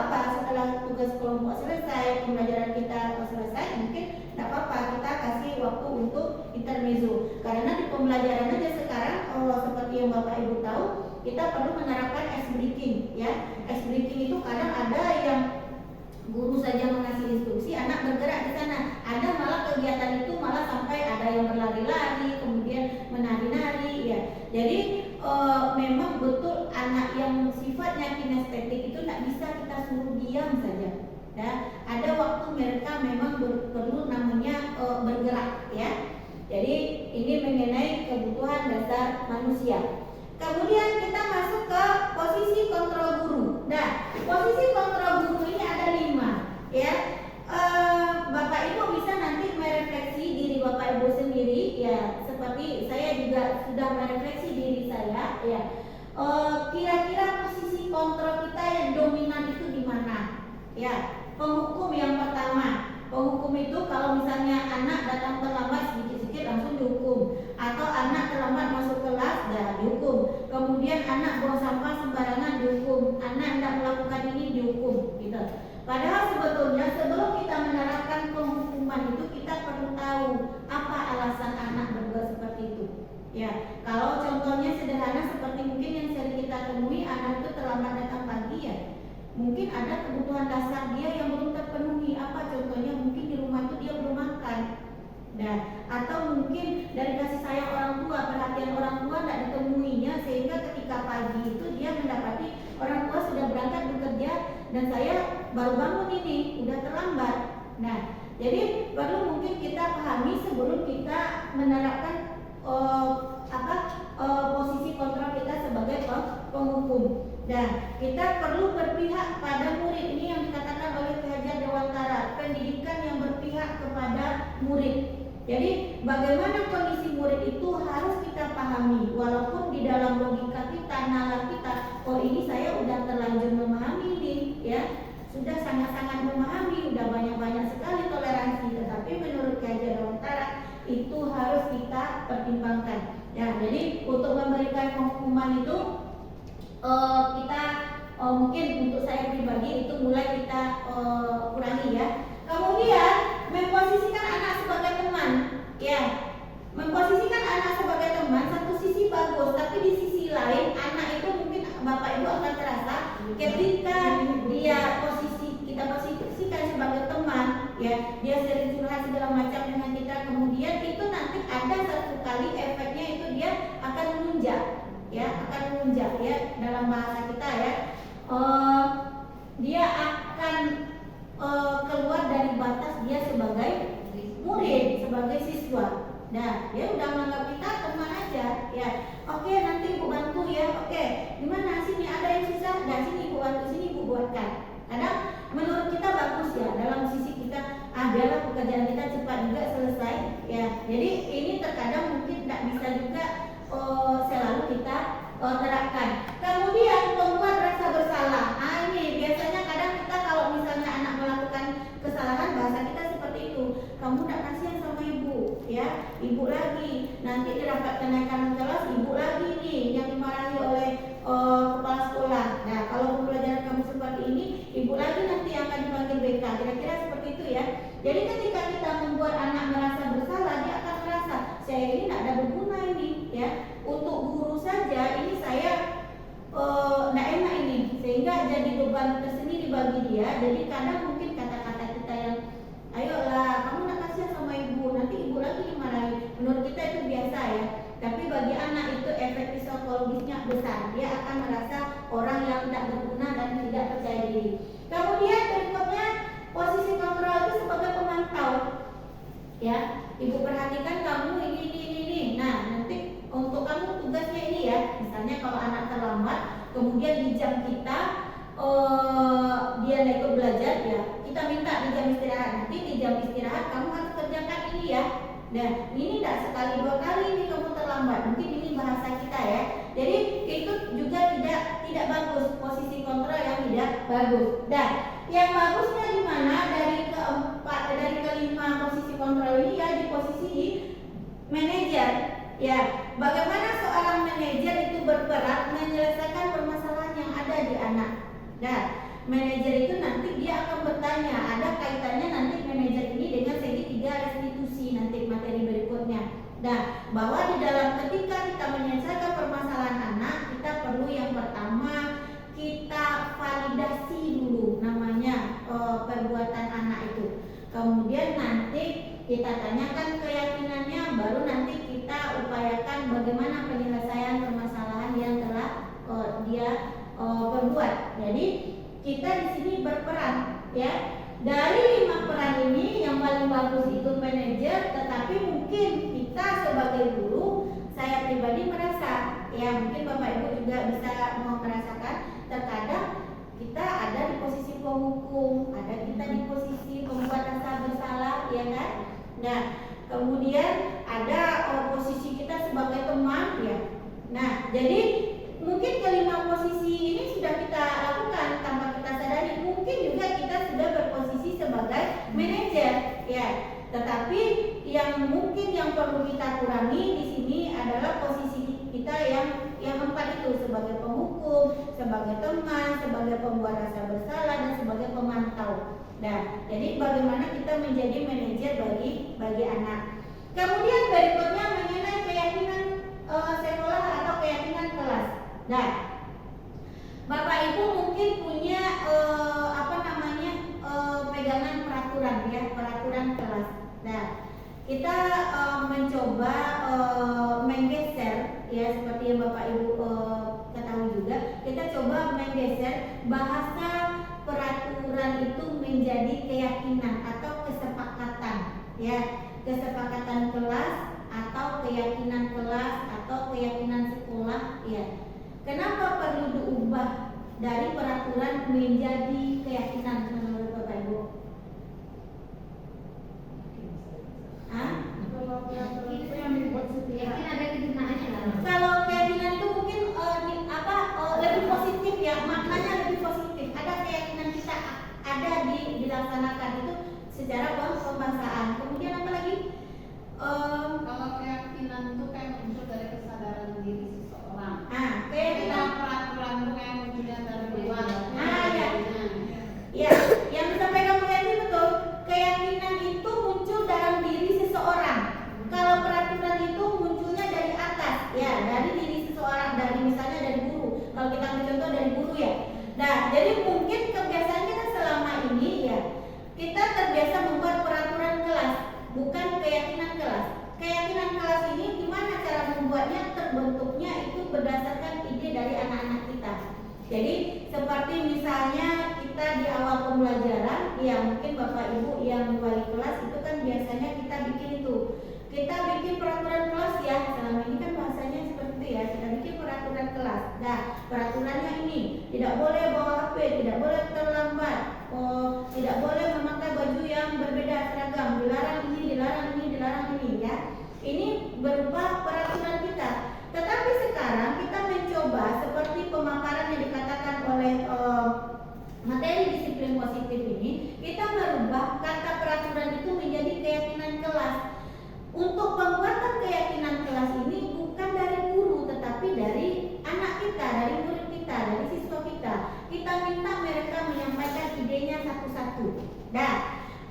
setelah tugas kelompok selesai, pembelajaran kita selesai, mungkin tidak apa-apa kita kasih waktu untuk intermezzo. Karena di pembelajaran aja sekarang seperti yang Bapak Ibu tahu, kita perlu menerapkan ice breaking, ya. Ice breaking itu kadang ada yang guru saja mengasih instruksi, anak bergerak di sana. Ada malah kegiatan itu malah sampai ada yang berlari-lari, kemudian menari-nari, ya. Jadi memang betul anak yang sifatnya kinestetik itu tidak bisa kita suruh diam saja. Ya, ada waktu mereka memang perlu namanya bergerak, ya. Jadi ini mengenai kebutuhan dasar manusia. Kemudian kita masuk ke posisi kontrol guru. Nah, posisi kontrol guru ini ada 5, ya. Bapak Ibu bisa nanti merefleksi diri Bapak Ibu sendiri, ya. Seperti saya juga sudah merefleksi diri saya, ya. Kira-kira posisi kontrol kita yang dominan itu di mana? Ya, penghukum yang pertama. Penghukum itu kalau misalnya anak datang terlambat sedikit-sedikit langsung dihukum, atau anak terlambat masuk kelas dah dihukum. Kemudian anak buang sampah sembarangan dihukum, anak tidak melakukan ini dihukum, gitu. Padahal sebetulnya sebelum kita menerapkan penghukuman itu kita perlu tahu apa alasan anak berbuat seperti itu. Ya, kalau contohnya sederhana seperti mungkin yang sering kita temui, anak itu terlambat datang pagi, ya. Mungkin ada kebutuhan dasar dia yang belum terpenuhi. Apa contohnya? Mungkin di rumah itu dia belum makan. Nah, atau mungkin dari kasih sayang orang tua, perhatian orang tua tidak ditemuinya, sehingga ketika pagi itu dia mendapati orang tua sudah berangkat bekerja dan saya baru bangun ini, udah terlambat. Nah, jadi perlu mungkin kita pahami sebelum kita menerapkan posisi kontrol kita sebagai penghukum. Dan kita perlu berpihak pada murid. Ini yang dikatakan oleh Ki Hajar Dewantara, pendidikan yang berpihak kepada murid. Jadi bagaimana kondisi murid itu harus kita pahami, walaupun di dalam logika sudah sangat-sangat memahami, udah banyak-banyak sekali toleransi, tetapi menurut kajian Dewantara itu harus kita pertimbangkan. Ya, jadi untuk memberikan hukuman itu kita mungkin untuk saya pribadi itu mulai kita kurangi ya. Kemudian memposisikan anak sebagai teman, ya. Memposisikan anak sebagai teman satu sisi bagus, tapi di sisi lain anak itu mungkin bapak ibu akan terasa ketika kita posisikan sebagai teman, ya, dia sering curhat segala macam dengan kita, kemudian itu nanti ada satu kali efeknya itu dia akan menunjak, ya, dalam bahasa kita ya, dia akan keluar dari batas dia sebagai murid, sebagai siswa. Nah, dia udah menganggap kita teman aja, ya. Oke, nanti ibu bantu ya. Oke, gimana sini ada yang susah? Nah, sini ibu bantu, sini ibu buatkan. Kadang menurut kita bagus ya, dalam sisi kita, biarlah pekerjaan kita cepat juga selesai, ya. Jadi ini terkadang mungkin tidak bisa juga selalu kita terapkan. Kemudian membuat rasa bersalah. Ini biasanya kadang kita kalau misalnya anak melakukan kesalahan, bahasa kita seperti itu. Kamu tidak kasihan sama ibu, ya, ibu lagi. Nanti di rapat kenaikan kelas, ibu lagi nih yang dimarahi oleh kepala sekolah. Nah, kalau pembelajaran kamu seperti ini, ibu lagi nanti akan dipanggil BK. Kira-kira seperti itu ya. Jadi ketika kita membuat anak merasa bersalah, dia akan merasa saya ini tidak ada berguna ini, ya. Untuk guru saja ini saya tidak enak ini, sehingga jadi beban tersendiri bagi dia. Jadi kadang mungkin kata-kata kita yang ayolah kamu nak kasihan sama ibu, nanti ibu lagi dimarahi, menurut kita itu biasa ya, tapi bagi anak itu efek psikologisnya besar. Dia akan merasa orang yang tidak berguna dan tidak percaya diri. Kemudian berikutnya posisi kontrol itu sebagai pemantau, ya. Ibu perhatikan kamu ini. Nah, nanti untuk kamu tugasnya ini ya. Misalnya kalau anak terlambat, kemudian di jam kita dia ikut belajar, ya, kita minta di jam istirahat. Nanti di jam istirahat kamu harus kerjakan ini ya. Nah, ini tidak sekali dua kali ini kamu terlambat. Mungkin ini bahasa kita ya. Jadi itu juga tidak bagus, posisi kontrol yang tidak bagus. Dan yang bagusnya di mana dari kelima posisi kontrol ini ya, di posisi manajer. Ya, bagaimana seorang manajer itu berperan menyelesaikan permasalahan yang ada di anak. Nah, manajer itu nanti dia akan bertanya, ada kaitannya nanti manajer ini dengan segitiga restitusi nanti materi berikutnya. Nah, bahwa di dalam ketika kita menyelesaikan permasalahan anak, kita perlu yang pertama kita validasi dulu namanya perbuatan anak itu. Kemudian nanti kita tanyakan keyakinannya, baru nanti kita upayakan bagaimana penyelesaian permasalahan yang telah dia berbuat. Jadi kita di sini berperan, ya. Dari 5 peran ini yang paling bagus itu manajer, tetapi mungkin kita sebagai guru, saya pribadi merasa, ya mungkin Bapak Ibu juga bisa merasakan, terkadang kita ada di posisi penghukum, ada kita di posisi pembuat rasa bersalah, ya kan? Nah, kemudian ada posisi kita sebagai teman, ya. Nah, jadi mungkin kelima posisi ini sudah kita lakukan tanpa kita sadari. Mungkin juga kita sudah berposisi sebagai manajer, ya. Tetapi yang mungkin yang perlu kita kurangi di sini adalah posisi kita yang empat itu, sebagai penghukum, sebagai teman, sebagai pembuat rasa bersalah, dan sebagai pemantau. Nah, jadi bagaimana kita menjadi manajer bagi anak. Kemudian berikutnya mengenai keyakinan sekolah atau keyakinan kelas. Nah, Bapak Ibu mungkin punya pegangan peraturan, ya, peraturan kelas. Nah, kita mencoba menggeser, ya, seperti yang Bapak Ibu ketahui juga, kita coba menggeser bahasa peraturan itu menjadi keyakinan atau kesepakatan, ya, kesepakatan kelas atau keyakinan kelas atau keyakinan sekolah, ya. Kenapa perlu diubah dari peraturan menjadi keyakinan menurut Bapak Ibu? Kalau itu yang dibuat setiap ada kegunaannya. Kalau keyakinan itu mungkin lebih positif, ya, maknanya lebih positif. Ada keyakinan kita itu kayak muncul dari kesadaran diri seseorang. Keyakinan. Peraturan itu kayak munculnya dari luar. Ya. Ya, yang disampaikan Bu Yanti betul. Keyakinan itu muncul dalam diri seseorang. Kalau peraturan itu munculnya dari atas, ya, dari diri seseorang, dari misalnya dari guru. Kalau kita ambil contoh dari guru ya. Nah, jadi mungkin kebiasaan kita selama ini ya, kita terbiasa membuat peraturan kelas, bukan keyakinan kelas. Keyakinan kelas ini gimana cara membuatnya? Terbentuknya itu berdasarkan ide dari anak-anak kita. Jadi seperti misalnya kita di awal pembelajaran, ya mungkin Bapak Ibu yang wali kelas itu kan biasanya kita bikin itu. Kita bikin peraturan kelas ya, selama ini kan bahasanya seperti itu ya, kita bikin peraturan kelas. Nah, peraturannya ini, tidak boleh bawa HP, tidak boleh terlambat, tidak boleh memakai baju yang berbeda seragam, dilarang ini, dilarang ini, dilarang ini ya. Ini berupa peraturan kita. Tetapi sekarang kita mencoba seperti pemaparan yang dikatakan oleh materi disiplin positif ini, kita merubah kata peraturan itu menjadi keyakinan kelas. Untuk pembuatan keyakinan kelas ini bukan dari guru, tetapi dari anak kita, dari murid kita, dari siswa kita. Kita minta mereka menyampaikan idenya satu-satu. Nah,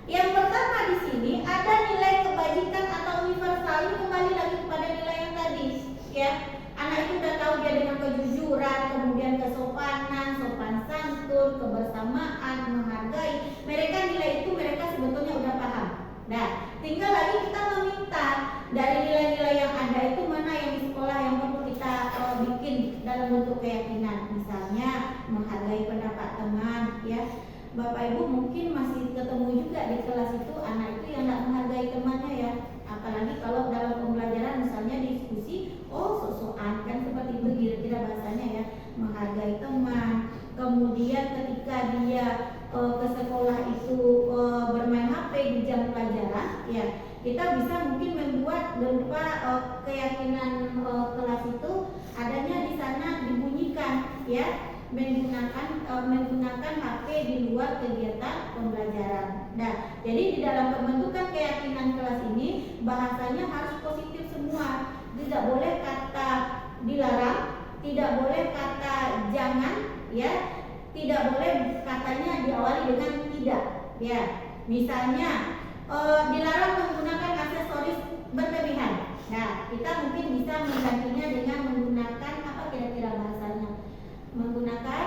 yang pertama di sini ada nilai kebajikan atau universal. Ini kembali lagi kepada nilai yang tadi, ya. Anak itu udah tahu dia dengan kejujuran, kemudian kesopanan, sopan santun, kebersamaan, menghargai. Mereka nilai itu mereka sebetulnya udah paham. Nah, tinggal lagi kita meminta dari nilai-nilai yang ada itu mana yang di sekolah yang perlu kita bikin dalam bentuk keyakinan. Misalnya menghargai pendapat teman, ya. Bapak Ibu mungkin masih ketemu juga di kelas itu anak itu yang tidak menghargai temannya ya. Apalagi kalau dalam pembelajaran misalnya diskusi, sok-sokan kan seperti itu kira-kira bahasanya ya, menghargai teman. Kemudian ketika dia ke sekolah itu bermain HP di jam pelajaran, ya kita bisa mungkin membuat berupa keyakinan kelas itu adanya di sana dibunyikan, ya, menggunakan HP di luar kegiatan pembelajaran. Nah, jadi di dalam pembentukan keyakinan kelas ini bahasanya harus positif semua. Tidak boleh kata dilarang, tidak boleh kata jangan, ya. Tidak boleh katanya diawali dengan tidak, ya. Misalnya dilarang menggunakan aksesoris berlebihan. Nah, kita mungkin bisa menggantinya dengan menggunakan apa kira-kira bahasanya? Menggunakan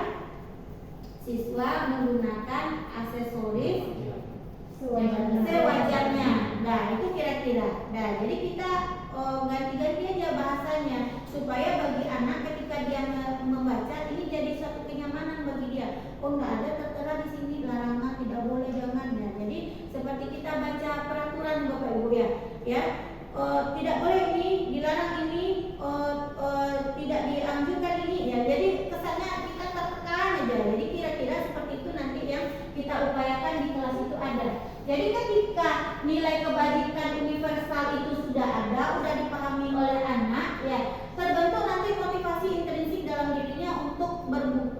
siswa menggunakan aksesoris sewajarnya. Nah, itu kira-kira. Nah, jadi kita ganti-ganti aja bahasanya supaya bagi anak ketika dia membaca ini jadi satu kenyamanan bagi dia. Oh, nggak ada tertera di sini larangan, tidak boleh, jangan ya. Jadi seperti kita baca peraturan Bapak Ibu ya, tidak boleh ini, dilarang ini, tidak dianjurkan ini ya. Jadi kesannya kita tertekan aja. Jadi kira-kira seperti itu nanti yang kita upayakan di kelas itu ada. Jadi ketika nilai kebajikan universal itu sudah ada, sudah dipahami oleh anak, ya terbentuk nanti motivasi intrinsik dalam dirinya untuk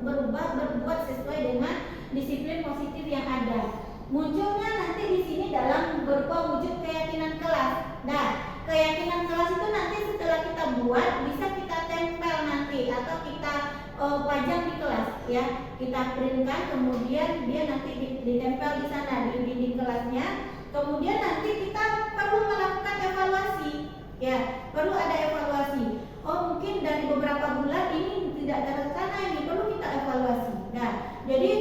berubah, berbuat sesuai dengan disiplin positif yang ada. Munculnya nanti di sini dalam berupa wujud keyakinan kelas. Nah, keyakinan kelas itu nanti setelah kita buat bisa kita tempel nanti atau kita pajang di kelas, ya. Kita printkan, kemudian dia nanti ditempel di sana di dinding kelasnya. Kemudian nanti kita perlu melakukan evaluasi, ya. Perlu ada evaluasi. Oh, mungkin dari beberapa bulan ini tidak terlaksana, ini perlu kita evaluasi. Nah, jadi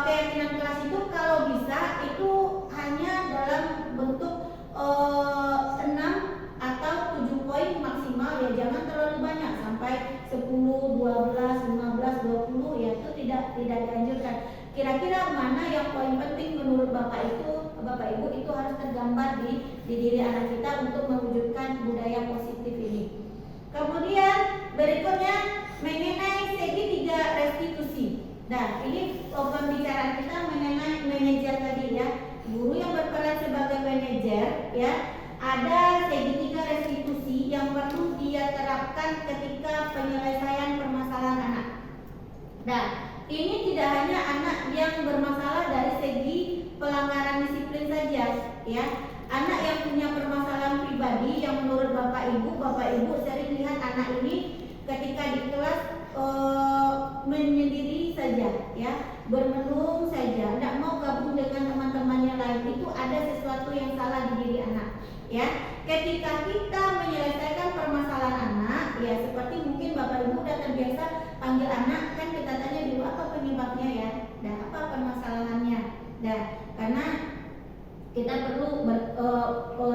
keyakinan kelas itu kalau bisa itu hanya dalam bentuk 6 atau 7 poin maksimal ya, jangan terlalu banyak sampai 10, 12, 15, 20 ya, itu tidak dianjurkan. Kira-kira mana yang poin penting menurut Bapak Ibu itu harus tergambar di diri anak kita untuk mewujudkan budaya positif ini. Kemudian berikutnya mengenai segitiga restitusi. Nah, ini pembicaraan kita mengenai manajer tadi ya. Guru yang berperan sebagai manajer ya, ada segitiga restitusi yang perlu dia terapkan ketika penyelesaian permasalahan anak. Nah, ini tidak hanya anak yang bermasalah dari segi pelanggaran disiplin saja ya. anak yang punya permasalahan pribadi yang menurut Bapak Ibu sering lihat anak ini ketika di kelas menyendiri saja, ya, bermenung saja, tidak mau gabung dengan teman-temannya lain. Itu ada sesuatu yang salah di diri anak, ya. Ketika kita menyelesaikan permasalahan anak, ya, seperti mungkin Bapak Ibu udah terbiasa panggil anak, kan kita tanya dulu apa penyebabnya, ya, dan apa permasalahannya. Dan karena kita perlu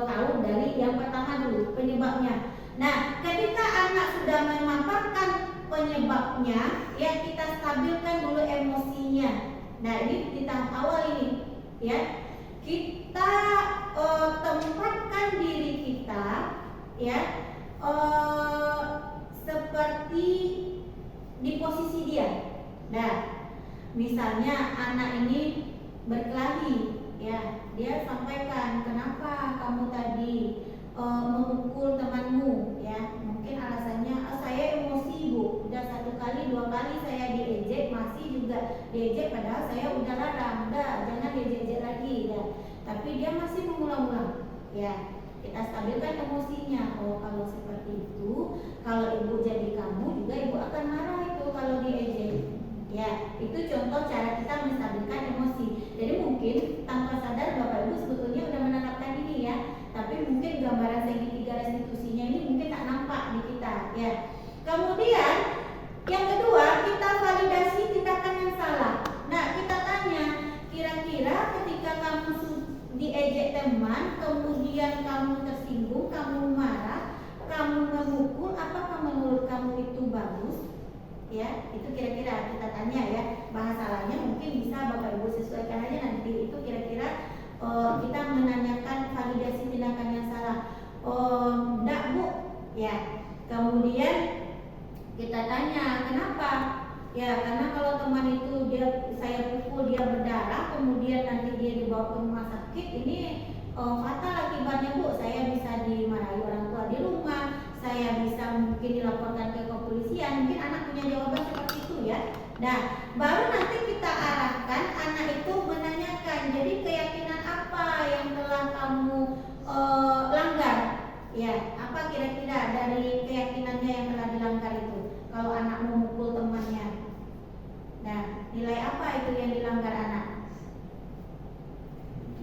tahu dari yang pertama dulu penyebabnya. Nah, ketika anak sudah memaparkan penyebabnya, ya, kita stabilkan dulu emosinya. Nah, ini di tahap awal ini, ya, kita tempatkan diri kita, ya, seperti di posisi dia. Nah, misalnya anak ini berkelahi, ya, dia sampaikan, kenapa kamu tadi memukul temanmu, ya, mungkin alasannya saya emosi Bu, udah 1 kali 2 kali saya diejek, masih juga diejek, padahal saya udah larang, udah jangan diejek lagi, ya, tapi dia masih mengulang-ulang, ya. Kita stabilkan emosinya. Oh, kalau seperti itu, kalau ibu jadi kamu juga ibu akan marah itu kalau diejek. Ya, itu contoh cara kita menstabilkan emosi. Jadi mungkin tanpa sadar Bapak Ibu sebetulnya udah menerapkan ini, ya. Tapi mungkin gambaran segitiga restitusinya ini mungkin tak nampak di kita, ya. Kemudian yang kedua, kita validasi tindakan yang salah. Nah, kita tanya, kira-kira ketika kamu diejek teman, kemudian kamu tersinggung, kamu marah, kamu memukul, apakah menurut kamu itu bagus? Ya, itu kira-kira kita tanya, ya. Bahasa lainnya mungkin bisa Bapak Ibu sesuaikan aja nanti. Itu kira-kira kita menanyakan validasi tindakan yang salah. Enggak Bu, ya. Kemudian kita tanya, kenapa? Ya, karena kalau teman itu saya pukul dia berdarah, kemudian nanti dia dibawa ke rumah sakit, ini fatal akibatnya Bu. Saya bisa dimarahi orang tua di rumah, saya bisa mungkin dilaporkan ke kepolisian. Mungkin anak punya jawaban seperti itu, ya. Nah, baru nanti kita arahkan anak itu menanyakan, jadi keyakinan apa yang telah kamu langgar, ya, apa kira-kira dari keyakinannya yang telah dilanggar itu kalau anak memukul temannya. Nah, nilai apa itu yang dilanggar anak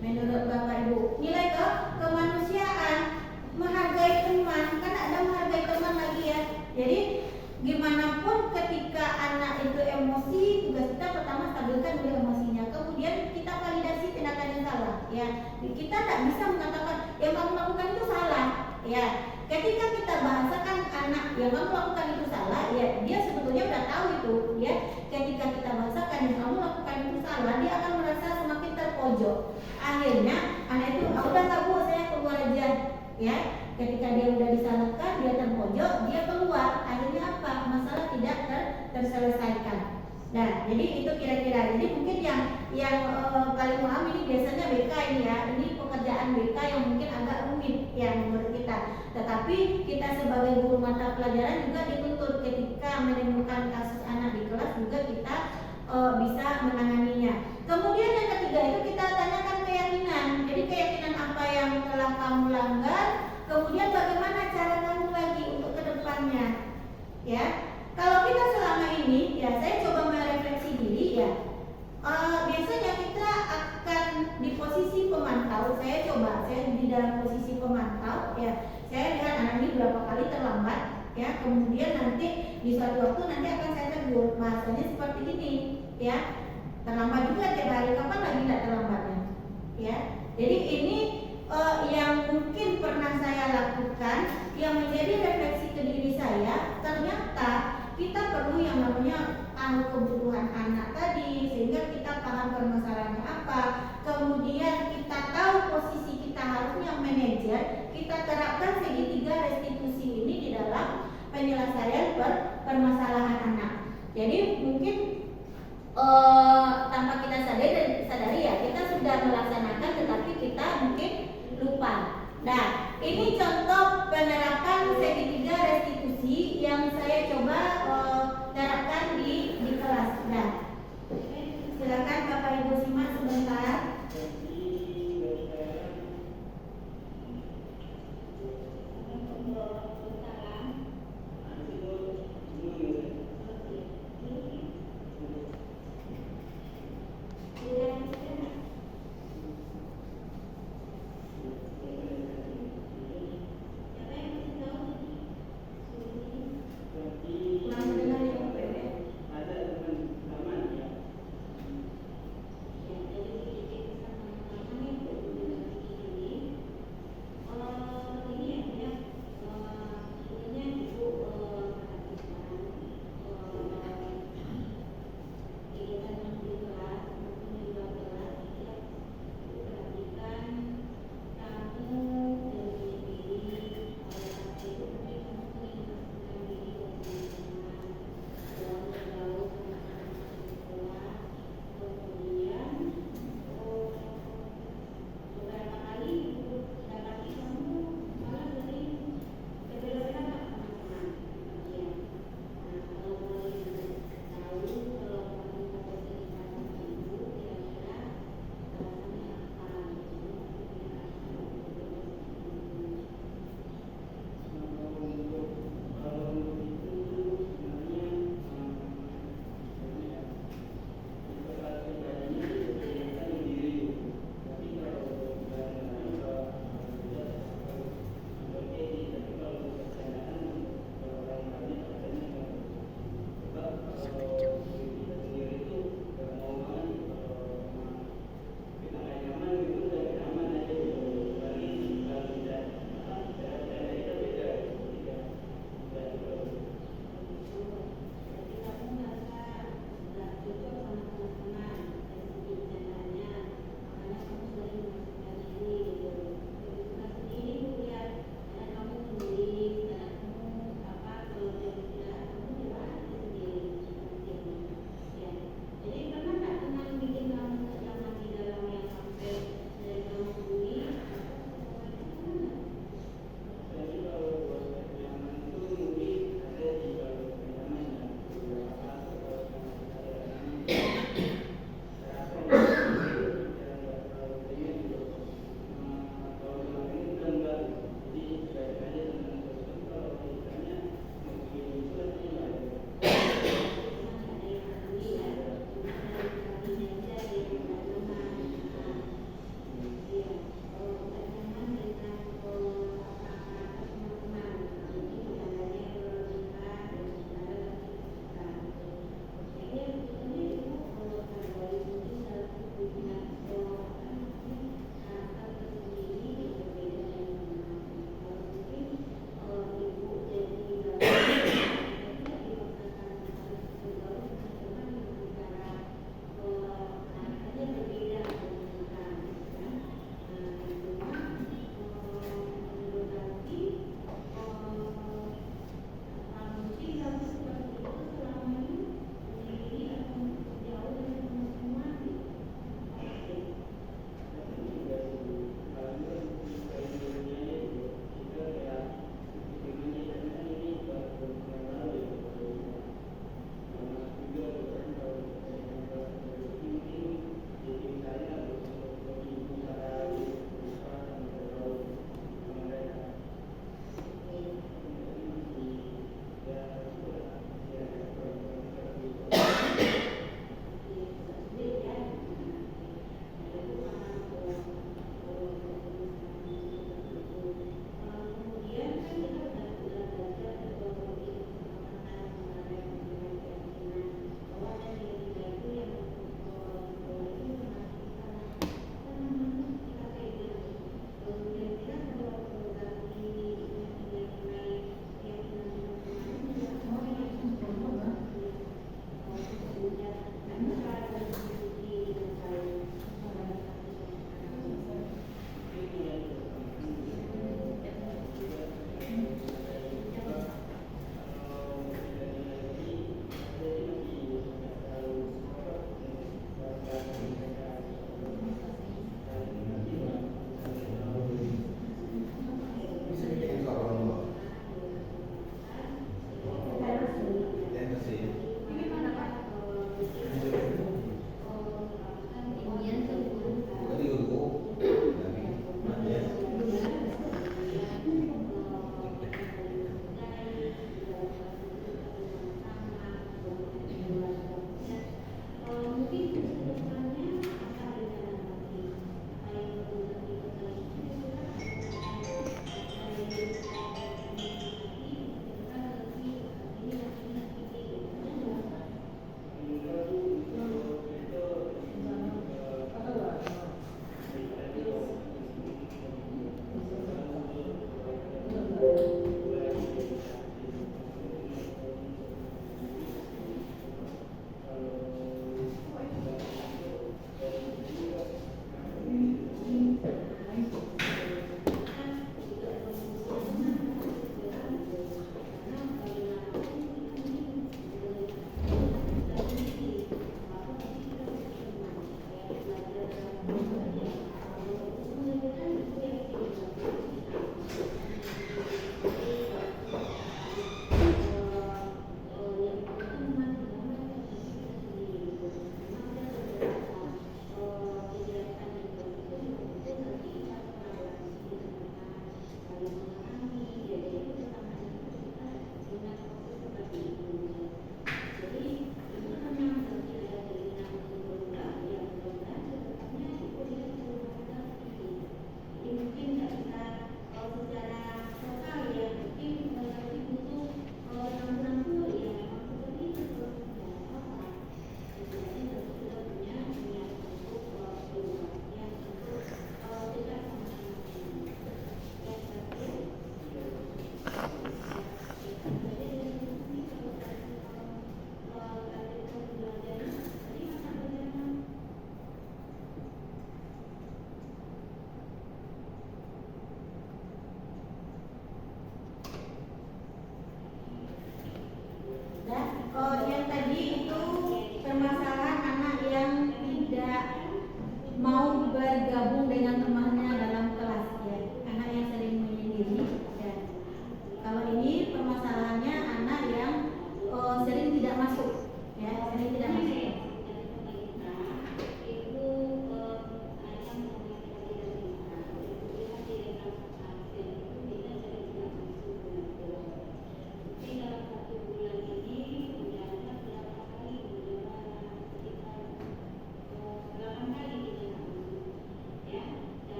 menurut Bapak Ibu? Nilai kemanusiaan, menghargai teman. Kan ada menghargai teman lagi, ya. Jadi gimana pun ketika anak itu emosi, tugas kita pertama stabilkan dulu emosinya, kemudian kita validasi tindakan yang salah, ya. Kita tidak bisa mengatakan yang kamu lakukan itu salah, ya. Ketika kita bahasakan anak yang kamu lakukan itu salah, ya, dia sebetulnya udah tahu itu, ya. Ketika kita bahasakan yang kamu lakukan itu salah, dia akan merasa semakin terpojok. Akhirnya anak itu udah nggak Bu, saya keluar aja, ya. Ketika dia udah disalahkan, dia terpojok, dia keluar. Akhirnya apa? Masalah tidak terselesaikan. Nah, jadi itu kira-kira. Jadi mungkin yang paling paham ini biasanya BK ini, ya. Ini pekerjaan BK yang mungkin agak rumit, ya, menurut kita. Tetapi kita sebagai guru mata pelajaran juga dituntut ketika menemukan kasus anak di kelas juga kita bisa menanganinya. Kemudian yang ketiga itu kita tanyakan keyakinan. Jadi keyakinan apa yang telah kamu langgar, kemudian bagaimana cara kamu lagi untuk kedepannya, ya. Kalau kita selama ini, ya, saya coba merefleksi diri, ya. Biasanya kita akan di posisi pemantau. Saya di dalam posisi pemantau, ya. Saya lihat anak ini berapa kali terlambat, ya. Kemudian nanti di suatu waktu nanti akan saya tegur, bahasanya seperti ini, ya. Terlambat juga tiap hari, kapan lagi tidak terlambatnya, ya. Jadi ini yang mungkin pernah saya lakukan, yang menjadi refleksi ke diri saya. Ternyata kita perlu yang namanya tahu kebutuhan anak tadi, sehingga kita paham permasalahannya apa. Kemudian kita tahu posisi kita harusnya manajer. Kita terapkan segitiga restitusi ini di dalam penyelesaian permasalahan anak. Jadi mungkin tanpa kita sadari, ya, kita sudah melaksanakan, tetapi kita mungkin lupa. Nah, ini contoh penerapan segitiga restitusi yang saya coba terapkan di kelas. Nah, silakan Bapak Ibu simak sebentar.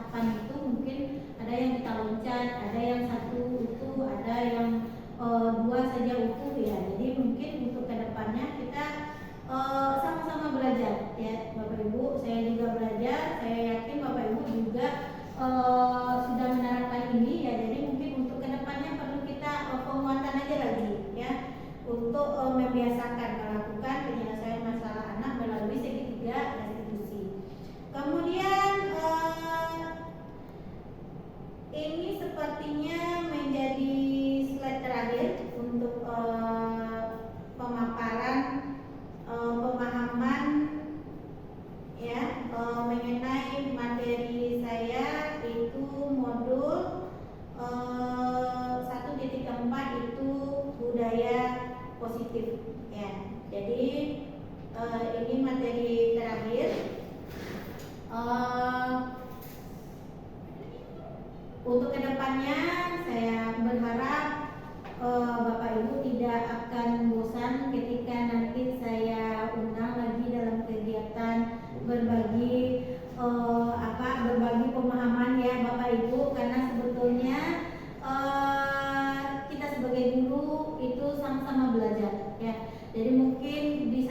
tahapan itu mungkin ada yang kita loncat, ada yang satu utuh, ada yang dua saja utuh ya. Jadi mungkin untuk kedepannya kita sama-sama belajar ya Bapak Ibu. Saya juga belajar, saya yakin Bapak Ibu juga sudah menerapkan ini ya. Jadi mungkin untuk kedepannya perlu kita penguatan aja lagi ya, untuk membiasakan melakukan penyelesaian masalah anak melalui segitiga restitusi. Kemudian ini sepertinya menjadi slide terakhir untuk pemaparan pemahaman ya mengenai materi saya, itu modul 1.4 itu budaya positif ya. Jadi ini materi terakhir. Untuk kedepannya saya berharap Bapak Ibu tidak akan bosan ketika nanti saya undang lagi dalam kegiatan berbagi berbagi pemahaman ya Bapak Ibu, karena sebetulnya kita sebagai guru itu sama-sama belajar ya. Jadi mungkin di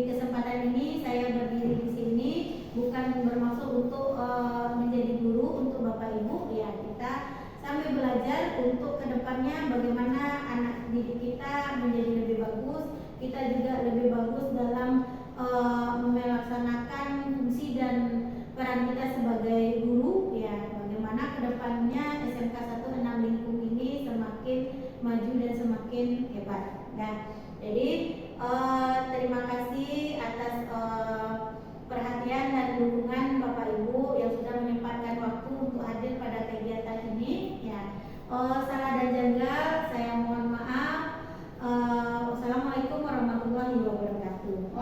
kesempatan ini saya berdiri di sini bukan bermaksud untuk menjadi guru untuk Bapak Ibu ya. Kita sambil belajar untuk kedepannya bagaimana anak didik kita menjadi lebih bagus, kita juga lebih bagus dalam melaksanakan fungsi dan peran kita sebagai guru ya. Bagaimana kedepannya SMK 1 6 Lingkung ini semakin maju dan semakin hebat. Nah, jadi terima kasih atas perhatian dan dukungan Bapak Ibu yang sudah menyempatkan waktu untuk hadir pada kegiatan ini ya. Salah dan janggal saya mohon maaf. Wassalamualaikum warahmatullahi wabarakatuh.